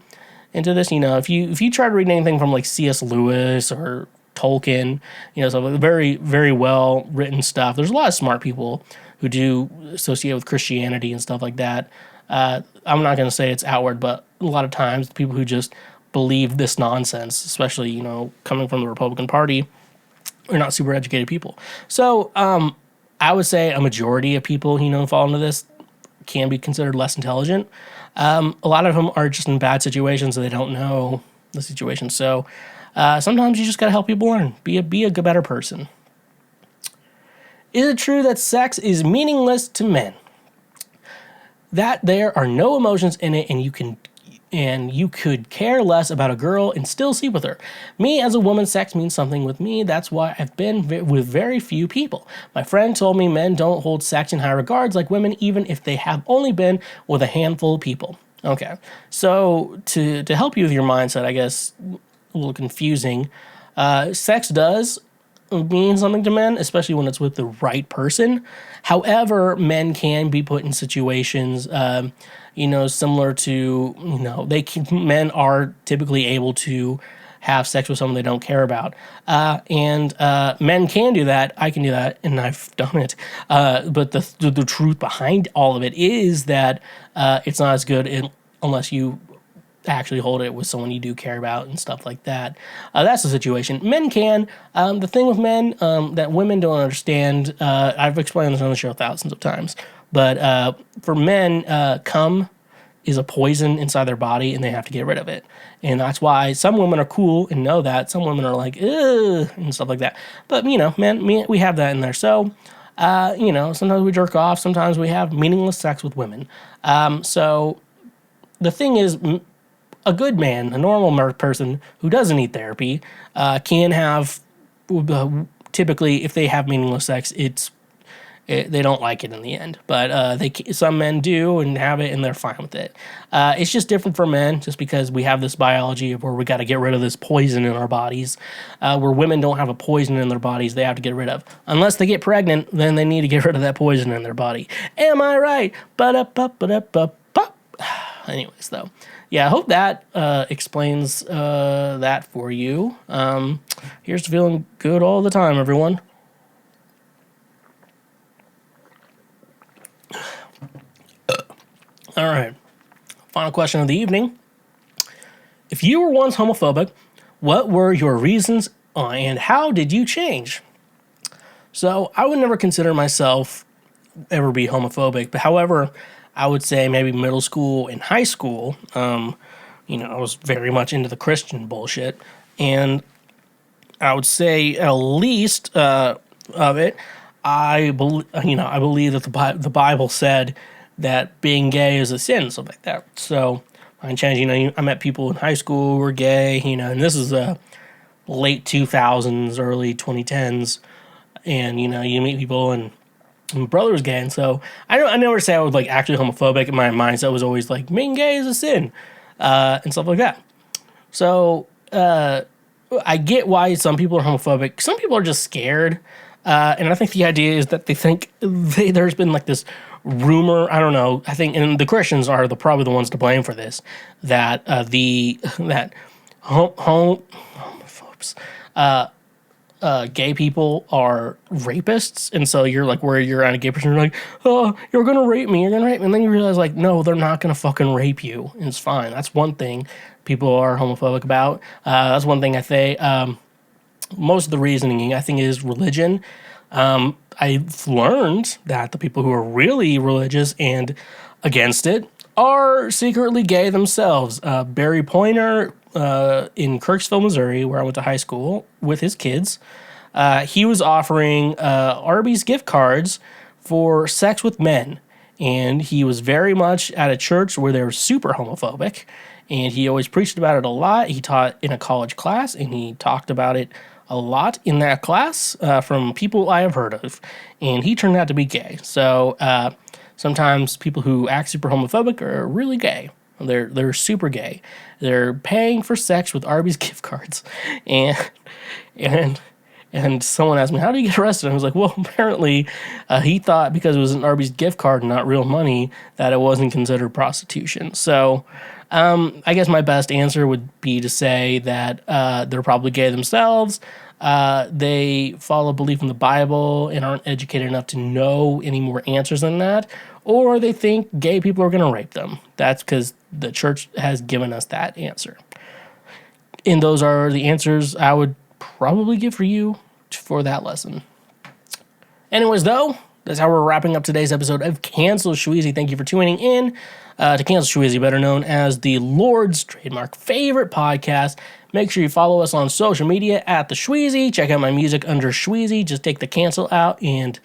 into this. If you try to read anything from like C.S. Lewis or Tolkien, so very, very well written stuff. There's a lot of smart people who do associate with Christianity and stuff like that. I'm not going to say it's outward, but a lot of times people who just believe this nonsense, especially coming from the Republican Party, are not super educated people. So I would say a majority of people who fall into this can be considered less intelligent. A lot of them are just in bad situations and they don't know the situation. So sometimes you just gotta help people learn. Be a better person. Is it true that sex is meaningless to men? That there are no emotions in it, and you could care less about a girl and still sleep with her. Me, as a woman, sex means something with me. That's why I've been with very few people. My friend told me men don't hold sex in high regards like women, even if they have only been with a handful of people. Okay, so to help you with your mindset, I guess, a little confusing, sex does mean something to men, especially when it's with the right person. However, men can be put in situations, similar to, men are typically able to have sex with someone they don't care about. And men can do that. I can do that, and I've done it. But the truth behind all of it is that it's not as good unless you actually hold it with someone you do care about and stuff like that. That's the situation. Men can. The thing with men that women don't understand, I've explained this on the show thousands of times, but for men, cum is a poison inside their body, and they have to get rid of it. And that's why some women are cool and know that. Some women are like, ugh, and stuff like that. But, men, we have that in there. So, sometimes we jerk off. Sometimes we have meaningless sex with women. So the thing is, a good man, a normal person who doesn't need therapy, can have, typically, if they have meaningless sex, they don't like it in the end. But some men do and have it, and they're fine with it. It's just different for men, just because we have this biology of where we got to get rid of this poison in our bodies, where women don't have a poison in their bodies they have to get rid of. Unless they get pregnant, then they need to get rid of that poison in their body. Am I right? Anyways, though. Yeah, I hope that explains that for you. Here's to feeling good all the time, everyone. All right. Final question of the evening. If you were once homophobic, what were your reasons and how did you change? So I would never consider myself ever be homophobic, but however, I would say maybe middle school and high school, I was very much into the Christian bullshit. And I would say at least of it, I believe that the Bible said that being gay is a sin, and stuff like that. So I changed. I met people in high school who were gay. And this is late 2000s, early 2010s, and you meet people and my brother was gay, and so I never say I was like actually homophobic. In my mindset was always like being gay is a sin, and stuff like that. So I get why some people are homophobic. Some people are just scared, and I think the idea is that they think there's been like this rumor. I don't know. I think, and the Christians are probably the ones to blame for this. That homophobes, gay people are rapists, and so you're like, where you're at a gay person, you're like, oh, you're gonna rape me, and then you realize like, no, they're not gonna fucking rape you, and it's fine. That's one thing people are homophobic about. That's one thing I think. Most of the reasoning I think is religion. I've learned that the people who are really religious and against it are secretly gay themselves. Barry Pointer in Kirksville, Missouri, where I went to high school with his kids, he was offering Arby's gift cards for sex with men. And he was very much at a church where they were super homophobic. And he always preached about it a lot. He taught in a college class, and he talked about it a lot in that class from people I have heard of. And he turned out to be gay. So sometimes people who act super homophobic are really gay. They're super gay. They're paying for sex with Arby's gift cards. And someone asked me, how do you get arrested? I was like, well, apparently he thought because it was an Arby's gift card and not real money that it wasn't considered prostitution. So I guess my best answer would be to say that they're probably gay themselves. They follow belief in the Bible and aren't educated enough to know any more answers than that. Or they think gay people are going to rape them. That's because the church has given us that answer. And those are the answers I would probably give for you for that lesson. Anyways, though, that's how we're wrapping up today's episode of Cancel Schweezy. Thank you for tuning in to Cancel Schweezy, better known as the Lord's trademark favorite podcast. Make sure you follow us on social media at TheSchweezy. Check out my music under Schweezy. Just take the cancel out and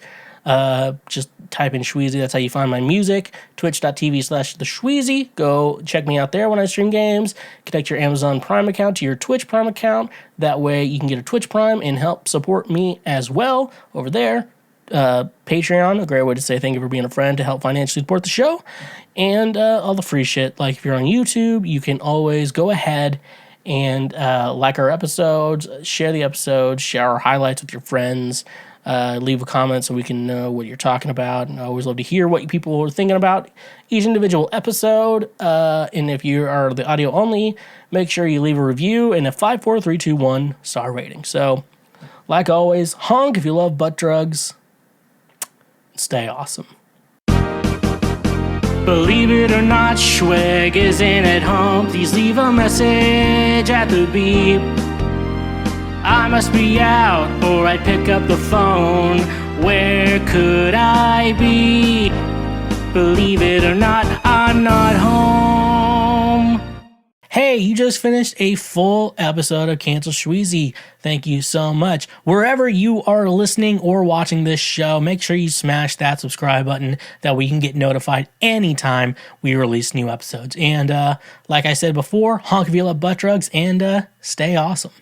just type in Schweezy. That's how you find my music. Twitch.tv/TheSchweezy. Go check me out there when I stream games. Connect your Amazon Prime account to your Twitch Prime account. That way you can get a Twitch Prime and help support me as well over there. Patreon, a great way to say thank you for being a friend to help financially support the show. And all the free shit. Like if you're on YouTube, you can always go ahead and like our episodes, share the episodes, share our highlights with your friends. Leave a comment so we can know what you're talking about. And I always love to hear what people are thinking about each individual episode. And if you are the audio only, make sure you leave a review and a 5, 4, 3, 2, 1 star rating. So, like always, honk if you love butt drugs. Stay awesome. Believe it or not, Schweg isn't at home. Please leave a message at the beep. I must be out or I'd pick up the phone. Where could I be? Believe it or not, I'm not home. Hey, you just finished a full episode of Cancel Schweezy. Thank you so much. Wherever you are listening or watching this show, make sure you smash that subscribe button that we can get notified anytime we release new episodes. And like I said before, honk if you love butt drugs and stay awesome.